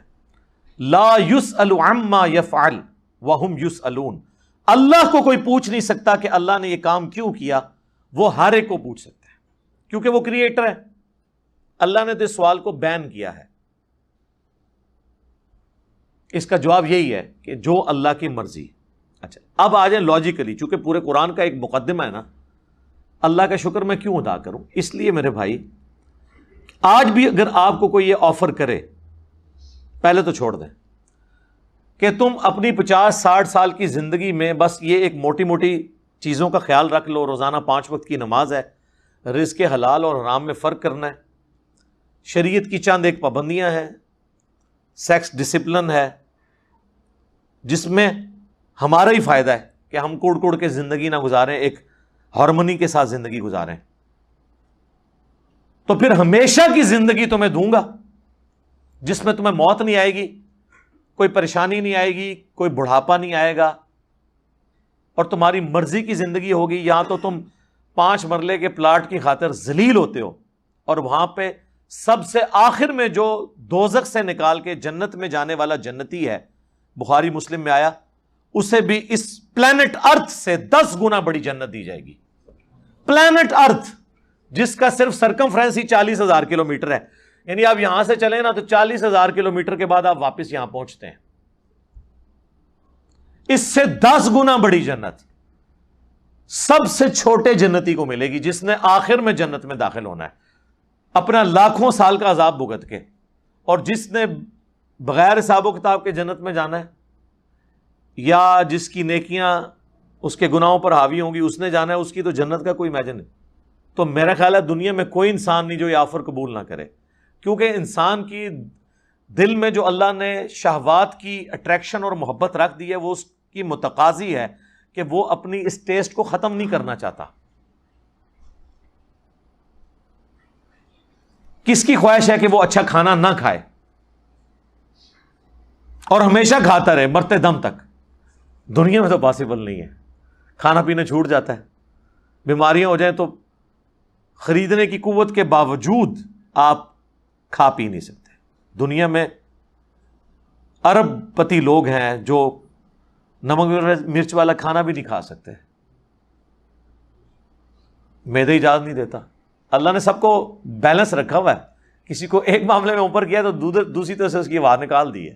Speaker 1: لا یسأل عما یفعل وہم یسألون۔ اللہ کو کوئی پوچھ نہیں سکتا کہ اللہ نے یہ کام کیوں کیا، وہ ہر ایک کو پوچھ سکتا ہے کیونکہ وہ کریٹر ہے۔ اللہ نے تو اس سوال کو بین کیا ہے۔ اس کا جواب یہی ہے کہ جو اللہ کی مرضی۔ اچھا اب آ جائیں لاجیکلی، چونکہ پورے قرآن کا ایک مقدمہ ہے نا، اللہ کا شکر میں کیوں ادا کروں؟ اس لیے میرے بھائی، آج بھی اگر آپ کو کوئی یہ آفر کرے، پہلے تو چھوڑ دیں کہ تم اپنی 50-60 سال کی زندگی میں بس یہ ایک موٹی موٹی چیزوں کا خیال رکھ لو، روزانہ 5 وقت کی نماز ہے، رزق حلال اور حرام میں فرق کرنا ہے، شریعت کی چند ایک پابندیاں ہیں، سیکس ڈسپلن ہے جس میں ہمارا ہی فائدہ ہے کہ ہم کوڑ کوڑ کے زندگی نہ گزاریں، ایک ہارمونی کے ساتھ زندگی گزاریں، تو پھر ہمیشہ کی زندگی تمہیں دوں گا جس میں تمہیں موت نہیں آئے گی، کوئی پریشانی نہیں آئے گی، کوئی بڑھاپا نہیں آئے گا، اور تمہاری مرضی کی زندگی ہوگی۔ یہاں تو تم 5 مرلے کے پلاٹ کی خاطر ذلیل ہوتے ہو، اور وہاں پہ سب سے آخر میں جو دوزخ سے نکال کے جنت میں جانے والا جنتی ہے، بخاری مسلم میں آیا، اسے بھی اس پلانٹ ارتھ سے 10 گنا بڑی جنت دی جائے گی۔ پلانٹ ارتھ جس کا صرف سرکمفرنس ہی 40,000 کلومیٹر ہے، یعنی آپ یہاں سے چلیں نا تو 40,000 کلومیٹر کے بعد آپ واپس یہاں پہنچتے ہیں، اس سے 10 گنا بڑی جنت۔ سب سے چھوٹے جنتی کو ملے گی جس نے آخر میں جنت میں داخل ہونا ہے اپنا لاکھوں سال کا عذاب بھگت کے، اور جس نے بغیر حساب و کتاب کے جنت میں جانا ہے، یا جس کی نیکیاں اس کے گناہوں پر حاوی ہوں گی اس نے جانا ہے، اس کی تو جنت کا کوئی امیجن نہیں۔ تو میرا خیال ہے دنیا میں کوئی انسان نہیں جو یہ آفر قبول نہ کرے، کیونکہ انسان کی دل میں جو اللہ نے شہوات کی اٹریکشن اور محبت رکھ دی ہے وہ اس کی متقاضی ہے کہ وہ اپنی اس ٹیسٹ کو ختم نہیں کرنا چاہتا۔ کس کی خواہش ہے کہ وہ اچھا کھانا نہ کھائے اور ہمیشہ کھاتا رہے مرتے دم تک؟ دنیا میں تو پاسبل نہیں ہے، کھانا پینا چھوٹ جاتا ہے، بیماریاں ہو جائیں تو خریدنے کی قوت کے باوجود آپ کھا پی نہیں سکتے۔ دنیا میں ارب پتی لوگ ہیں جو نمک مرچ والا کھانا بھی نہیں کھا سکتے، معدہ اجازت نہیں دیتا۔ اللہ نے سب کو بیلنس رکھا ہوا ہے، کسی کو ایک معاملے میں اوپر کیا تو دوسری طرف سے اس کی آواز نکال دی ہے۔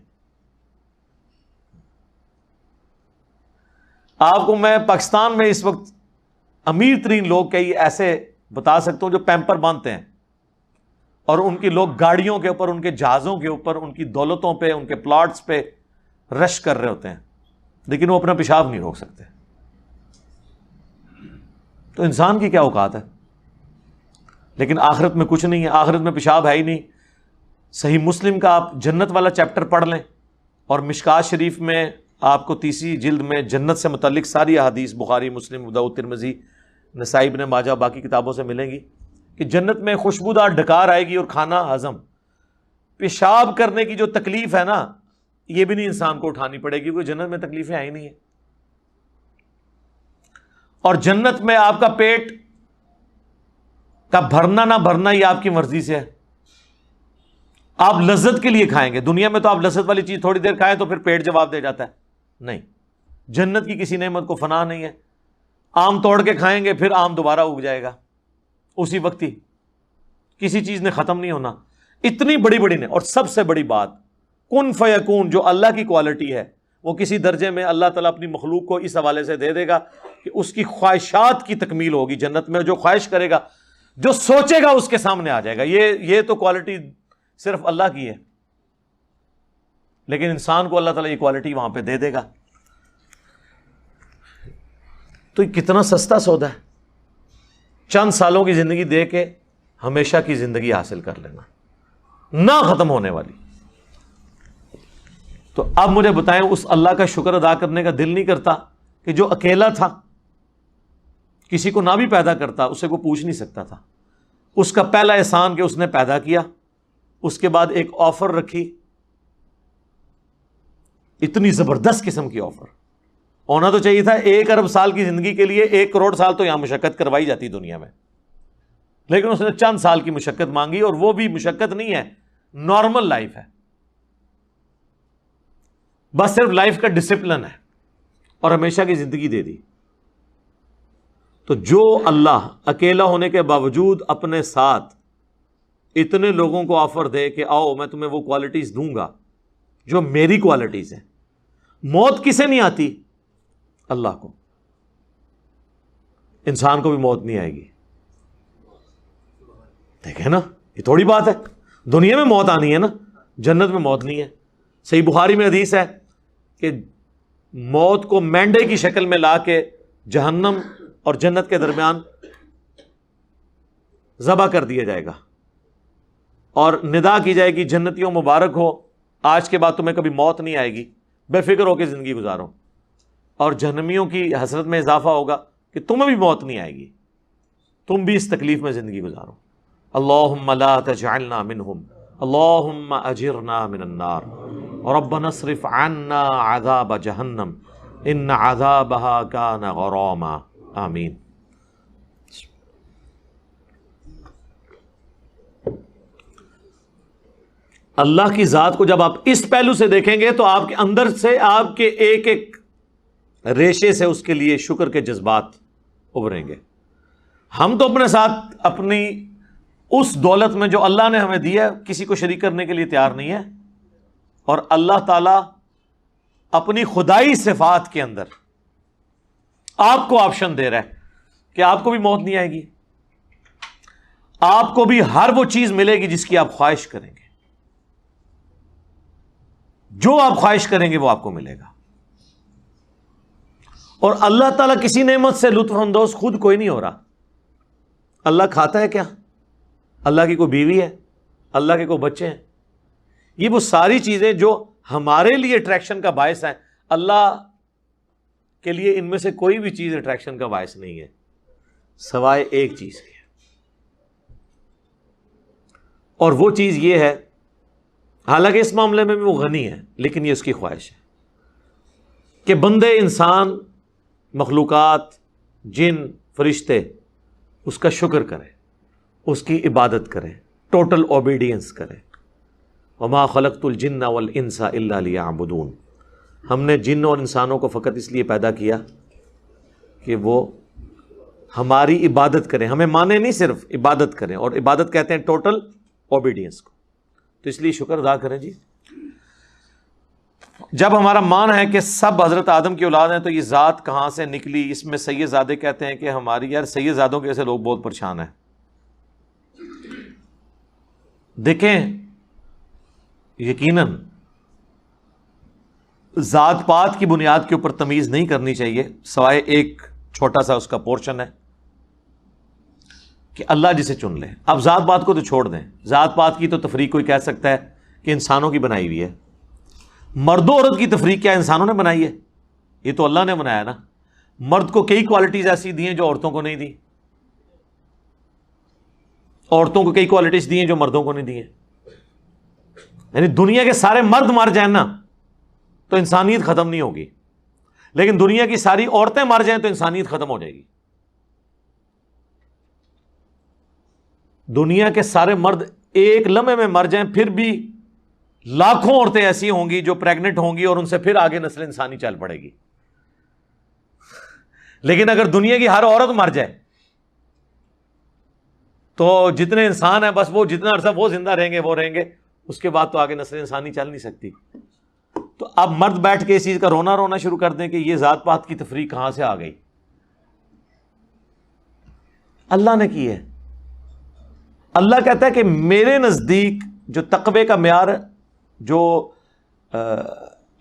Speaker 1: آپ کو میں پاکستان میں اس وقت امیر ترین لوگ کئی ایسے بتا سکتا ہوں جو پیمپر باندھتے ہیں، اور ان کی لوگ گاڑیوں کے اوپر، ان کے جہازوں کے اوپر، ان کی دولتوں پہ، ان کے پلاٹس پہ رش کر رہے ہوتے ہیں، لیکن وہ اپنا پیشاب نہیں روک سکتے۔ تو انسان کی کیا اوقات ہے؟ لیکن آخرت میں کچھ نہیں ہے، آخرت میں پیشاب ہے ہی نہیں۔ صحیح مسلم کا آپ جنت والا چیپٹر پڑھ لیں، اور مشکات شریف میں آپ کو 30 جلد میں جنت سے متعلق ساری احادیث بخاری، مسلم، ابو داؤد، ترمذی، نسائی، ابن ماجہ، باقی کتابوں سے ملیں گی کہ جنت میں خوشبودار ڈکار آئے گی اور کھانا ہضم۔ پیشاب کرنے کی جو تکلیف ہے نا، یہ بھی نہیں انسان کو اٹھانی پڑے گی، کیونکہ جنت میں تکلیفیں آئی نہیں ہیں۔ اور جنت میں آپ کا پیٹ کا بھرنا نہ بھرنا یہ آپ کی مرضی سے ہے، آپ لذت کے لیے کھائیں گے۔ دنیا میں تو آپ لذت والی چیز تھوڑی دیر کھائیں تو پھر پیٹ جواب دے جاتا ہے، نہیں، جنت کی کسی نعمت کو فنا نہیں ہے۔ آم توڑ کے کھائیں گے پھر آم دوبارہ اگ جائے گا اسی وقت ہی، کسی چیز نے ختم نہیں ہونا۔ اتنی بڑی بڑی نے، اور سب سے بڑی بات کن فیکون، جو اللہ کی کوالٹی ہے، وہ کسی درجے میں اللہ تعالیٰ اپنی مخلوق کو اس حوالے سے دے دے گا کہ اس کی خواہشات کی تکمیل ہوگی جنت میں۔ جو خواہش کرے گا، جو سوچے گا اس کے سامنے آ جائے گا۔ یہ تو کوالٹی صرف اللہ کی ہے، لیکن انسان کو اللہ تعالیٰ یہ کوالٹی وہاں پہ دے دے گا۔ تو یہ کتنا سستا سودا ہے، چند سالوں کی زندگی دے کے ہمیشہ کی زندگی حاصل کر لینا، نہ ختم ہونے والی۔ تو اب مجھے بتائیں، اس اللہ کا شکر ادا کرنے کا دل نہیں کرتا کہ جو اکیلا تھا، کسی کو نہ بھی پیدا کرتا، اسے کوئی پوچھ نہیں سکتا تھا، اس کا پہلا احسان کہ اس نے پیدا کیا، اس کے بعد ایک آفر رکھی، اتنی زبردست قسم کی آفر۔ ہونا تو چاہیے تھا 1 ارب سال کی زندگی کے لیے 1 کروڑ سال تو یہاں مشقت کروائی جاتی دنیا میں، لیکن اس نے چند سال کی مشقت مانگی، اور وہ بھی مشقت نہیں ہے، نارمل لائف ہے، بس صرف لائف کا ڈسپلن ہے، اور ہمیشہ کی زندگی دے دی۔ تو جو اللہ اکیلا ہونے کے باوجود اپنے ساتھ اتنے لوگوں کو آفر دے کہ آؤ میں تمہیں وہ کوالٹیز دوں گا جو میری کوالٹیز ہیں۔ موت کسے نہیں آتی؟ اللہ کو۔ انسان کو بھی موت نہیں آئے گی۔ دیکھیں نا، یہ تھوڑی بات ہے، دنیا میں موت آنی ہے نا، جنت میں موت نہیں ہے۔ صحیح بخاری میں حدیث ہے کہ موت کو مینڈے کی شکل میں لا کے جہنم اور جنت کے درمیان ذبح کر دیا جائے گا، اور ندا کی جائے گی، جنتیوں مبارک ہو، آج کے بعد تمہیں کبھی موت نہیں آئے گی، بے فکر ہو کے زندگی گزارو۔ اور جہنمیوں کی حسرت میں اضافہ ہوگا کہ تمہیں بھی موت نہیں آئے گی، تم بھی اس تکلیف میں زندگی گزارو۔ اللہم لا تجعلنا منہم، اللہم اجرنا من النار، ربنا اصرف عنا عذاب جہنم ان عذابها کان غراما، آمین۔ اللہ کی ذات کو جب آپ اس پہلو سے دیکھیں گے تو آپ کے اندر سے، آپ کے ایک ایک ریشے سے اس کے لیے شکر کے جذبات ابھریں گے۔ ہم تو اپنے ساتھ اپنی اس دولت میں جو اللہ نے ہمیں دی ہے کسی کو شریک کرنے کے لیے تیار نہیں ہے، اور اللہ تعالیٰ اپنی خدائی صفات کے اندر آپ کو آپشن دے رہا ہے کہ آپ کو بھی موت نہیں آئے گی، آپ کو بھی ہر وہ چیز ملے گی جس کی آپ خواہش کریں گے، جو آپ خواہش کریں گے وہ آپ کو ملے گا۔ اور اللہ تعالیٰ کسی نعمت سے لطف اندوز خود کوئی نہیں ہو رہا۔ اللہ کھاتا ہے کیا؟ اللہ کی کوئی بیوی ہے؟ اللہ کے کوئی بچے ہیں؟ یہ وہ ساری چیزیں جو ہمارے لیے اٹریکشن کا باعث ہے، اللہ کے لیے ان میں سے کوئی بھی چیز اٹریکشن کا باعث نہیں ہے سوائے ایک چیز کے، اور وہ چیز یہ ہے، حالانکہ اس معاملے میں بھی وہ غنی ہے لیکن یہ اس کی خواہش ہے کہ بندے، انسان، مخلوقات، جن، فرشتے اس کا شکر کریں، اس کی عبادت کریں، ٹوٹل اوبیڈینس کریں۔ وما خلقت الجن والانس الا لیعبدون، ہم نے جن اور انسانوں کو فقط اس لیے پیدا کیا کہ وہ ہماری عبادت کریں، ہمیں مانے نہیں، صرف عبادت کریں، اور عبادت کہتے ہیں ٹوٹل اوبیڈینس کو، تو اس لیے شکر ادا کریں جی۔ جب ہمارا مان ہے کہ سب حضرت آدم کی اولاد ہیں تو یہ ذات کہاں سے نکلی؟ اس میں سید زادے کہتے ہیں کہ ہماری، یار سید زادوں کے ایسے لوگ بہت پریشان ہیں۔ دیکھیں، یقیناً ذات پات کی بنیاد کے اوپر تمیز نہیں کرنی چاہیے، سوائے ایک چھوٹا سا اس کا پورشن ہے کہ اللہ جسے چن لے۔ اب ذات پات کو تو چھوڑ دیں، ذات پات کی تو تفریق کوئی کہہ سکتا ہے کہ انسانوں کی بنائی ہوئی ہے، مرد و عورت کی تفریق کیا انسانوں نے بنائی ہے؟ یہ تو اللہ نے بنایا نا۔ مرد کو کئی کوالٹیز ایسی دی ہیں جو عورتوں کو نہیں دی، عورتوں کو کئی کوالٹیز دی ہیں جو مردوں کو نہیں دی ہیں۔ یعنی دنیا کے سارے مرد مر جائیں نا تو انسانیت ختم نہیں ہوگی، لیکن دنیا کی ساری عورتیں مر جائیں تو انسانیت ختم ہو جائے گی۔ دنیا کے سارے مرد ایک لمحے میں مر جائیں پھر بھی لاکھوں عورتیں ایسی ہوں گی جو پریگننٹ ہوں گی اور ان سے پھر آگے نسل انسانی چل پڑے گی۔ لیکن اگر دنیا کی ہر عورت مر جائے تو جتنے انسان ہیں بس وہ جتنا عرصہ وہ زندہ رہیں گے وہ رہیں گے، اس کے بعد تو آگے نسل انسانی چل نہیں سکتی۔ تو اب مرد بیٹھ کے اس چیز کا رونا شروع کر دیں کہ یہ ذات پات کی تفریق کہاں سے آ گئی؟ اللہ نے کی ہے۔ اللہ کہتا ہے کہ میرے نزدیک جو تقوی کا معیار، جو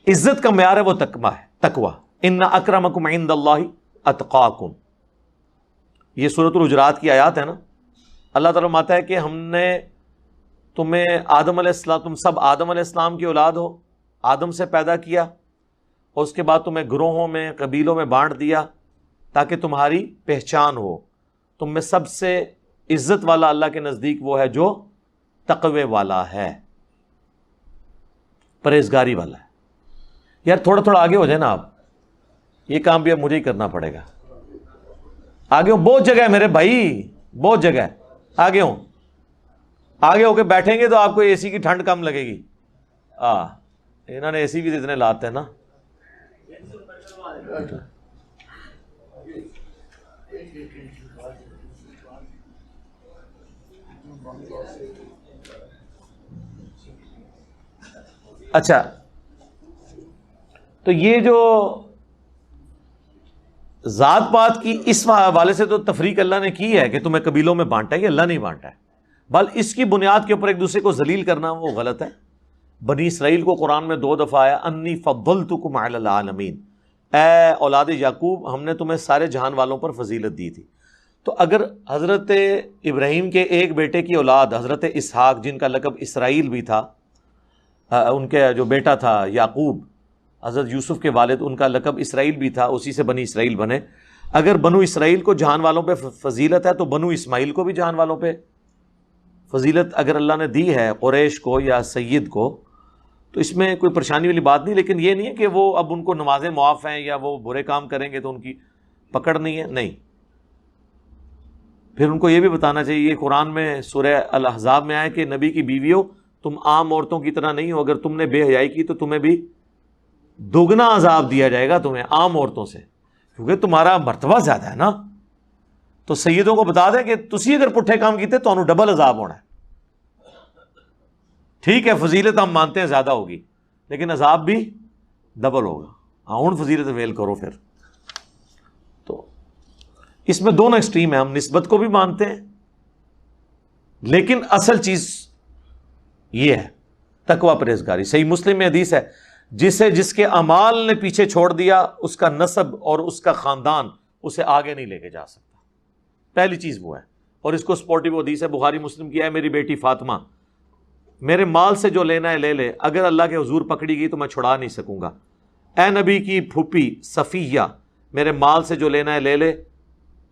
Speaker 1: عزت کا معیار ہے وہ تقوی۔ ان اکرمکم عند اللہ اتقاکم، یہ سورۃ الحجرات کی آیات ہے نا۔ اللہ تعالیٰ فرماتا ہے کہ ہم نے تمہیں آدم علیہ السلام، تم سب آدم علیہ السلام کی اولاد ہو، آدم سے پیدا کیا، اور اس کے بعد تمہیں گروہوں میں، قبیلوں میں بانٹ دیا تاکہ تمہاری پہچان ہو۔ تم میں سب سے عزت والا اللہ کے نزدیک وہ ہے جو تقوی والا ہے، پرہیزگاری والا ہے۔ یار تھوڑا تھوڑا آگے ہو جائے نا آپ، یہ کام بھی اب مجھے ہی کرنا پڑے گا۔ آگے ہوں، بہت جگہ ہے میرے بھائی، بہت جگہ ہے، آگے ہوں۔ آگے ہو کے بیٹھیں گے تو آپ کو اے سی کی ٹھنڈ کم لگے گی۔ انہوں نے اے سی بھی اتنے لاتے ہیں نا۔ اچھا، تو یہ جو ذات پات کی اس حوالے سے تو تفریق اللہ نے کی ہے کہ تمہیں قبیلوں میں بانٹا ہے، یہ اللہ نہیں بانٹا ہے، بل اس کی بنیاد کے اوپر ایک دوسرے کو ذلیل کرنا وہ غلط ہے۔ بنی اسرائیل کو قرآن میں 2 دفعہ آیا انی فضلتکم علی العالمین، اے اولاد یعقوب ہم نے تمہیں سارے جہان والوں پر فضیلت دی تھی۔ تو اگر حضرت ابراہیم کے ایک بیٹے کی اولاد حضرت اسحاق، جن کا لقب اسرائیل بھی تھا، ان کے جو بیٹا تھا یعقوب، حضرت یوسف کے والد، ان کا لقب اسرائیل بھی تھا، اسی سے بنی اسرائیل بنے۔ اگر بنو اسرائیل کو جہان والوں پہ فضیلت ہے تو بنو اسماعیل کو بھی جہان والوں پہ فضیلت اگر اللہ نے دی ہے، قریش کو یا سید کو، تو اس میں کوئی پریشانی والی بات نہیں۔ لیکن یہ نہیں ہے کہ وہ اب ان کو نمازیں معاف ہیں یا وہ برے کام کریں گے تو ان کی پکڑ نہیں ہے، نہیں۔ پھر ان کو یہ بھی بتانا چاہیے، یہ قرآن میں سورہ الاحزاب میں آئے کہ نبی کی بیویوں تم عام عورتوں کی طرح نہیں ہو، اگر تم نے بے حیائی کی تو تمہیں بھی دوگنا عذاب دیا جائے گا تمہیں عام عورتوں سے، کیونکہ تمہارا مرتبہ زیادہ ہے نا۔ تو سیدوں کو بتا دیں کہ تسی اگر پٹھے کام کیتے تو انہوں ڈبل عذاب ہونا ہے۔ ٹھیک ہے فضیلت ہم مانتے ہیں زیادہ ہوگی لیکن عذاب بھی ڈبل ہوگا۔ ہاں فضیلت ویل کرو پھر۔ تو اس میں دونوں ایکسٹریم ہیں، ہم نسبت کو بھی مانتے ہیں لیکن اصل چیز یہ ہے تقوی پرہیزگاری. صحیح مسلم میں حدیث ہے، جس کے اعمال نے پیچھے چھوڑ دیا اس کا نسب اور اس کا خاندان اسے آگے نہیں لے کے جا سکتا. پہلی چیز وہ ہے، اور اس کو سپورٹیو حدیث ہے بخاری مسلم کی ہے، میری بیٹی فاطمہ میرے مال سے جو لینا ہے لے لے، اگر اللہ کے حضور پکڑی گئی تو میں چھڑا نہیں سکوں گا. اے نبی کی پھوپھی صفیہ میرے مال سے جو لینا ہے لے لے،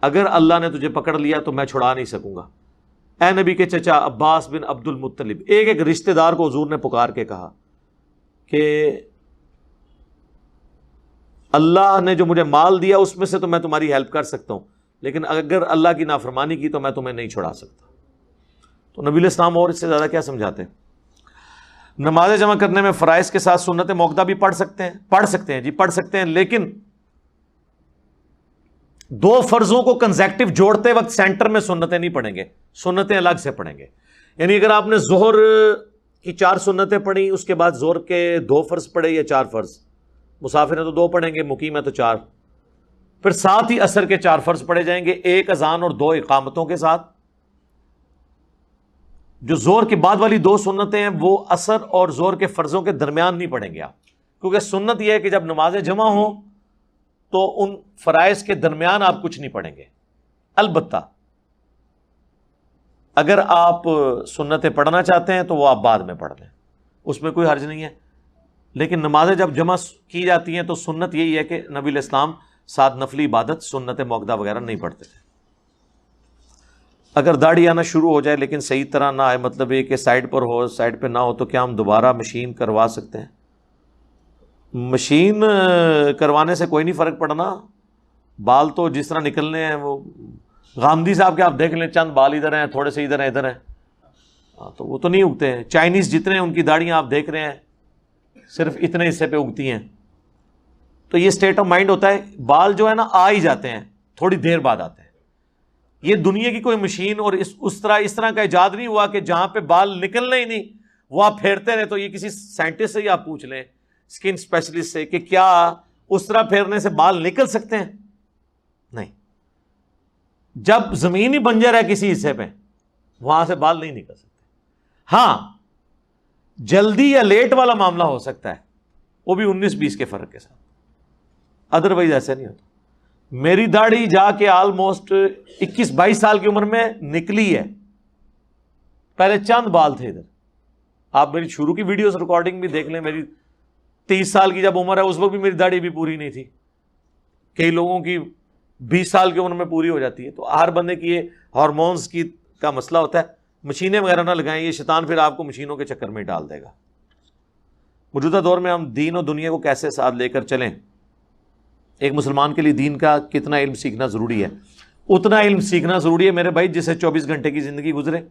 Speaker 1: اگر اللہ نے تجھے پکڑ لیا تو میں چھڑا نہیں سکوں گا. اے نبی کے چچا عباس بن عبد المطلب، ایک ایک رشتہ دار کو حضور نے پکار کے کہا کہ اللہ نے جو مجھے مال دیا اس میں سے تو میں تمہاری ہیلپ کر سکتا ہوں، لیکن اگر اللہ کی نافرمانی کی تو میں تمہیں نہیں چھڑا سکتا. تو نبی علیہ السلام اور اس سے زیادہ کیا سمجھاتے ہیں؟ نماز جمع کرنے میں فرائض کے ساتھ سنت موقدہ بھی پڑھ سکتے ہیں پڑھ سکتے ہیں لیکن دو فرضوں کو کنزیکٹو جوڑتے وقت سینٹر میں سنتیں نہیں پڑھیں گے، سنتیں الگ سے پڑھیں گے. یعنی اگر آپ نے ظہر کی 4 سنتیں پڑھی، اس کے بعد ظہر کے 2 فرض پڑھے یا 4 فرض، مسافر ہیں تو 2 پڑھیں گے، مقیم ہے تو 4، پھر ساتھ ہی عصر کے 4 فرض پڑھے جائیں گے، 1 اذان اور 2 اقامتوں کے ساتھ. جو زور کے بعد والی 2 سنتیں ہیں وہ عصر اور زور کے فرضوں کے درمیان نہیں پڑھیں گے آپ، کیونکہ سنت یہ ہے کہ جب نمازیں جمع ہوں تو ان فرائض کے درمیان آپ کچھ نہیں پڑھیں گے. البتہ اگر آپ سنتیں پڑھنا چاہتے ہیں تو وہ آپ بعد میں پڑھ لیں، اس میں کوئی حرج نہیں ہے. لیکن نمازیں جب جمع کی جاتی ہیں تو سنت یہی ہے کہ نبی علیہ السلام ساتھ نفلی عبادت سنت موقدہ وغیرہ نہیں پڑھتے تھے. اگر داڑھی آنا شروع ہو جائے لیکن صحیح طرح نہ آئے، مطلب یہ کہ سائڈ پر ہو سائڈ پہ نہ ہو، تو کیا ہم دوبارہ مشین کروا سکتے ہیں؟ مشین کروانے سے کوئی نہیں فرق پڑنا، بال تو جس طرح نکلنے ہیں. وہ غامدی صاحب کے آپ دیکھ لیں، چند بال ادھر ہیں، تھوڑے سے ادھر ہیں تو وہ تو نہیں اگتے ہیں. چائنیز جتنے ہیں ان کی داڑیاں آپ دیکھ رہے ہیں صرف اتنے حصے پہ اگتی ہیں. تو یہ اسٹیٹ آف مائنڈ ہوتا ہے، بال جو ہے نا آ ہی جاتے ہیں، تھوڑی دیر بعد آتے ہیں. یہ دنیا کی کوئی مشین اور اس طرح کا ایجاد نہیں ہوا کہ جہاں پہ بال نکلنے ہی نہیں وہ آپ پھیرتے رہے. تو یہ کسی سائنٹسٹ سے ہی آپ پوچھ لیں، اسکن اسپیشلسٹ سے، کہ کیا اس طرح پھیرنے سے بال نکل سکتے ہیں؟ نہیں. جب زمین ہی بنجر ہے کسی حصے پہ، وہاں سے بال نہیں نکل سکتے. ہاں جلدی یا لیٹ والا معاملہ ہو سکتا ہے، وہ بھی 19-20 کے فرق کے ساتھ، ادروائز ایسے نہیں ہوتا. میری داڑھی جا کے آلموسٹ 21-22 سال کی عمر میں نکلی ہے، پہلے چند بال تھے ادھر. آپ میری شروع کی ویڈیوز ریکارڈنگ بھی دیکھ لیں، میری 30 سال کی جب عمر ہے اس وقت بھی میری داڑھی بھی پوری نہیں تھی. کئی لوگوں کی 20 سال کی عمر میں پوری ہو جاتی ہے. تو ہر بندے کی یہ ہارمونز کا مسئلہ ہوتا ہے. مشینیں وغیرہ نہ لگائیں، یہ شیطان پھر آپ کو مشینوں کے چکر میں ڈال دے گا. موجودہ دور میں ہم دین و دنیا کو کیسے ساتھ لے کر چلیں؟ ایک مسلمان کے لیے دین کا کتنا علم سیکھنا ضروری ہے؟ اتنا علم سیکھنا ضروری ہے میرے بھائی جسے 24 گھنٹے کی زندگی گزرے.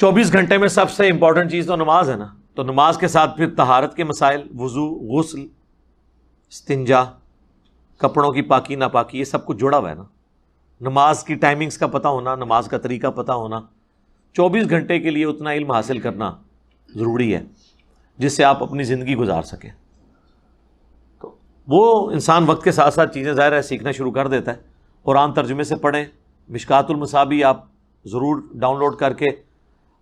Speaker 1: 24 گھنٹے میں سب سے امپورٹنٹ چیز تو نماز ہے نا. تو نماز کے ساتھ پھر طہارت کے مسائل، وضو، غسل، استنجا، کپڑوں کی پاکی ناپاکی، یہ سب کچھ جڑا ہوا ہے نا. نماز کی ٹائمنگز کا پتہ ہونا، نماز کا طریقہ پتہ ہونا، 24 گھنٹے کے لیے اتنا علم حاصل کرنا ضروری ہے جس سے آپ اپنی زندگی گزار سکیں. تو وہ انسان وقت کے ساتھ ساتھ چیزیں ظاہر ہے سیکھنا شروع کر دیتا ہے. قرآن ترجمے سے پڑھیں، مشکات المصابیح آپ ضرور ڈاؤن لوڈ کر کے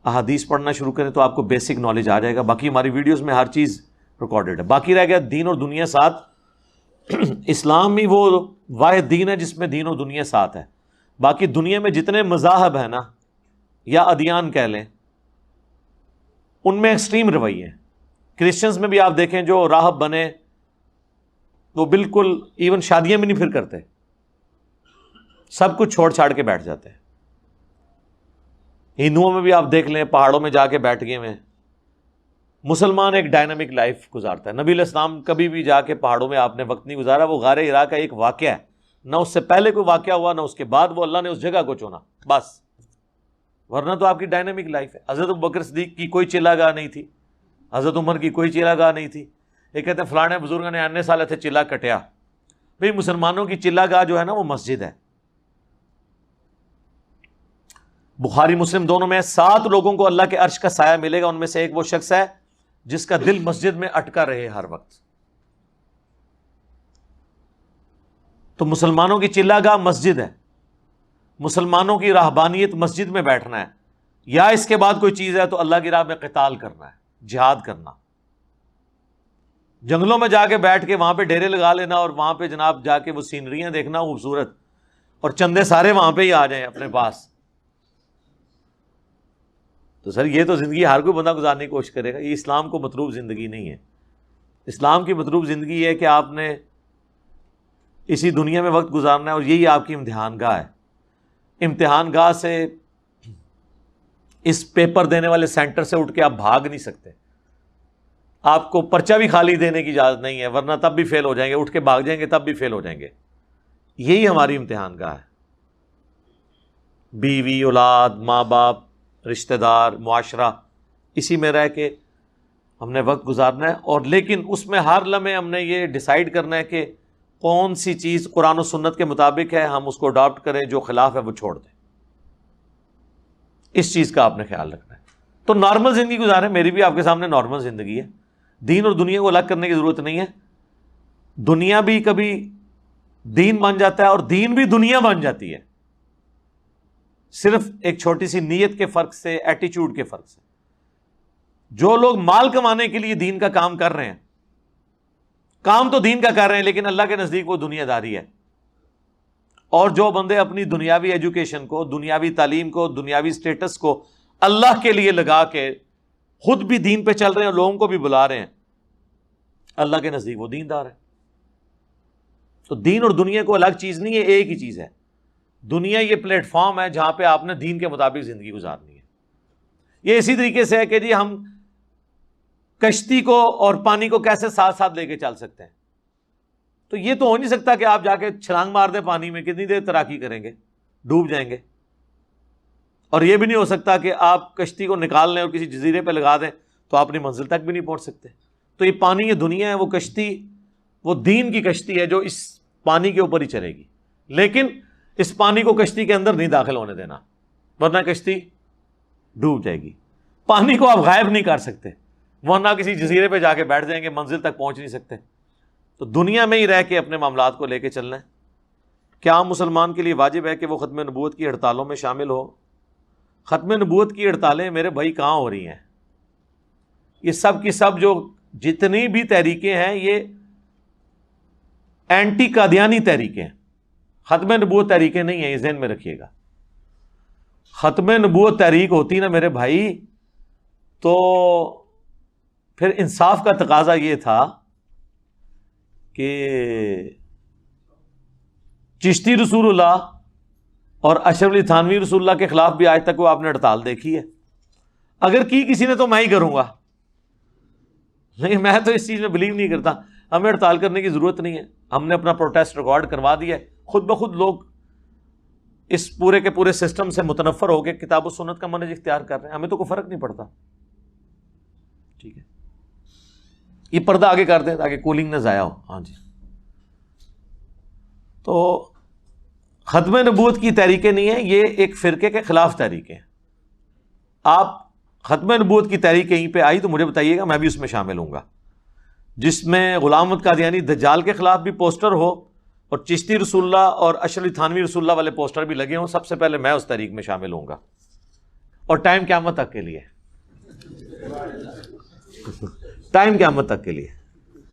Speaker 1: احادیث پڑھنا شروع کریں تو آپ کو بیسک نالج آ جائے گا. باقی ہماری ویڈیوز میں ہر چیز ریکارڈڈ ہے. باقی رہ گیا دین اور دنیا ساتھ. اسلام ہی وہ واحد دین ہے جس میں دین اور دنیا ساتھ ہے. باقی دنیا میں جتنے مذاہب ہیں نا یا ادیان کہہ لیں، ان میں ایکسٹریم رویے ہیں. کرسچنز میں بھی آپ دیکھیں جو راہب بنے وہ بالکل ایون شادیاں بھی نہیں پھر کرتے، سب کچھ چھوڑ چھاڑ کے بیٹھ جاتے ہیں. ہندوؤں میں بھی آپ دیکھ لیں پہاڑوں میں جا کے بیٹھ گئے ہوئے. مسلمان ایک ڈائنامک لائف گزارتا ہے. نبی علیہ السلام کبھی بھی جا کے پہاڑوں میں آپ نے وقت نہیں گزارا. وہ غار ہرا کا ایک واقعہ ہے، نہ اس سے پہلے کوئی واقعہ ہوا نہ اس کے بعد. وہ اللہ نے اس جگہ کو چنا بس، ورنہ تو آپ کی ڈائنامک لائف ہے. حضرت ابوبکر صدیق کی کوئی چلا گاہ نہیں تھی، حضرت عمر کی کوئی چلا گاہ نہیں تھی. یہ کہتے ہیں فلانے بزرگوں نے آنے سال تھے چلا کٹیا. بھئی مسلمانوں کی چلا گاہ جو ہے نا وہ مسجد ہے. بخاری مسلم دونوں میں 7 لوگوں کو اللہ کے عرش کا سایہ ملے گا. ان میں سے ایک وہ شخص ہے جس کا دل مسجد میں اٹکا رہے ہر وقت. تو مسلمانوں کی چلا گاہ مسجد ہے، مسلمانوں کی راہبانیت مسجد میں بیٹھنا ہے، یا اس کے بعد کوئی چیز ہے تو اللہ کی راہ میں قتال کرنا ہے، جہاد کرنا. جنگلوں میں جا کے بیٹھ کے وہاں پہ ڈیرے لگا لینا اور وہاں پہ جناب جا کے وہ سینریاں دیکھنا خوبصورت، اور چندے سارے وہاں پہ ہی آ جائیں اپنے پاس، تو سر یہ تو زندگی ہر کوئی بندہ گزارنے کی کوشش کرے گا. یہ اسلام کو مطلوب زندگی نہیں ہے. اسلام کی مطلوب زندگی ہے کہ آپ نے اسی دنیا میں وقت گزارنا ہے، اور یہی آپ کی امتحان گاہ ہے. امتحان گاہ سے، اس پیپر دینے والے سینٹر سے اٹھ کے آپ بھاگ نہیں سکتے. آپ کو پرچہ بھی خالی دینے کی اجازت نہیں ہے، ورنہ تب بھی فیل ہو جائیں گے، اٹھ کے بھاگ جائیں گے تب بھی فیل ہو جائیں گے. یہی ہماری امتحان گاہ ہے. بیوی، اولاد، ماں باپ، رشتہ دار، معاشرہ، اسی میں رہ کے ہم نے وقت گزارنا ہے. اور لیکن اس میں ہر لمحے ہم نے یہ ڈیسائیڈ کرنا ہے کہ کون سی چیز قرآن و سنت کے مطابق ہے، ہم اس کو اڈاپٹ کریں، جو خلاف ہے وہ چھوڑ دیں. اس چیز کا آپ نے خیال رکھنا ہے. تو نارمل زندگی گزاریں. میری بھی آپ کے سامنے نارمل زندگی ہے. دین اور دنیا کو الگ کرنے کی ضرورت نہیں ہے. دنیا بھی کبھی دین بن جاتا ہے اور دین بھی دنیا بن جاتی ہے، صرف ایک چھوٹی سی نیت کے فرق سے، ایٹیچیوڈ کے فرق سے. جو لوگ مال کمانے کے لیے دین کا کام کر رہے ہیں، کام تو دین کا کر رہے ہیں، لیکن اللہ کے نزدیک وہ دنیا داری ہے. اور جو بندے اپنی دنیاوی ایجوکیشن کو، دنیاوی تعلیم کو، دنیاوی سٹیٹس کو اللہ کے لیے لگا کے خود بھی دین پہ چل رہے ہیں اور لوگوں کو بھی بلا رہے ہیں، اللہ کے نزدیک وہ دیندار ہے. تو دین اور دنیا کو الگ چیز نہیں ہے، ایک ہی چیز ہے. دنیا یہ پلیٹ فارم ہے جہاں پہ آپ نے دین کے مطابق زندگی گزارنی ہے. یہ اسی طریقے سے ہے کہ جی ہم کشتی کو اور پانی کو کیسے ساتھ ساتھ لے کے چل سکتے ہیں. تو یہ تو ہو نہیں سکتا کہ آپ جا کے چھلانگ مار دیں پانی میں، کتنی دیر تیراکی کریں گے، ڈوب جائیں گے. اور یہ بھی نہیں ہو سکتا کہ آپ کشتی کو نکال لیں اور کسی جزیرے پہ لگا دیں تو آپ اپنی منزل تک بھی نہیں پہنچ سکتے. تو یہ پانی، یہ دنیا ہے، وہ کشتی، وہ دین کی کشتی ہے جو اس پانی کے اوپر ہی چلے گی. لیکن اس پانی کو کشتی کے اندر نہیں داخل ہونے دینا، ورنہ کشتی ڈوب جائے گی. پانی کو آپ غائب نہیں کر سکتے، ورنہ کسی جزیرے پہ جا کے بیٹھ جائیں گے، منزل تک پہنچ نہیں سکتے. تو دنیا میں ہی رہ کے اپنے معاملات کو لے کے چلنا ہے. کیا عام مسلمان کے لیے واجب ہے کہ وہ ختم نبوت کی ہڑتالوں میں شامل ہو؟ ختم نبوت کی ہڑتالیں میرے بھائی کہاں ہو رہی ہیں؟ یہ سب کی سب جو جتنی بھی تحریکیں ہیں یہ اینٹی قادیانی تحریکیں ہیں، ختم نبوت تحریکیں نہیں ہیں. یہ ذہن میں رکھیے گا. ختم نبوت تحریک ہوتی نا میرے بھائی تو پھر انصاف کا تقاضا یہ تھا کہ چشتی رسول اللہ اور اشرف علی تھانوی رسول اللہ کے خلاف بھی آج تک وہ آپ نے ہڑتال دیکھی ہے؟ اگر کی کسی نے تو میں ہی کروں گا، نہیں میں تو اس چیز میں بلیو نہیں کرتا. ہمیں ہڑتال کرنے کی ضرورت نہیں ہے. ہم نے اپنا پروٹیسٹ ریکارڈ کروا دیا ہے. خود بخود لوگ اس پورے کے پورے سسٹم سے متنفر ہو کے کتاب و سنت کا منہج اختیار کر رہے ہیں. ہمیں تو کوئی فرق نہیں پڑتا. ٹھیک ہے، یہ پردہ آگے کر دیں تاکہ کولنگ نہ ضائع ہو. ہاں جی. تو ختم نبوت کی تحریکیں نہیں ہیں، یہ ایک فرقے کے خلاف تحریکیں ہیں. آپ ختم نبوت کی تحریک کہیں پہ آئی تو مجھے بتائیے گا، میں بھی اس میں شامل ہوں گا. جس میں غلام احمد قادیانی دجال کے خلاف بھی پوسٹر ہو اور چشتی رسول اللہ اور اشرف علی تھانوی رسول اللہ والے پوسٹر بھی لگے ہوں، سب سے پہلے میں اس تحریک میں شامل ہوں گا. اور ٹائم قیامت تک کے لیے، ٹائم قیامت تک کے لیے.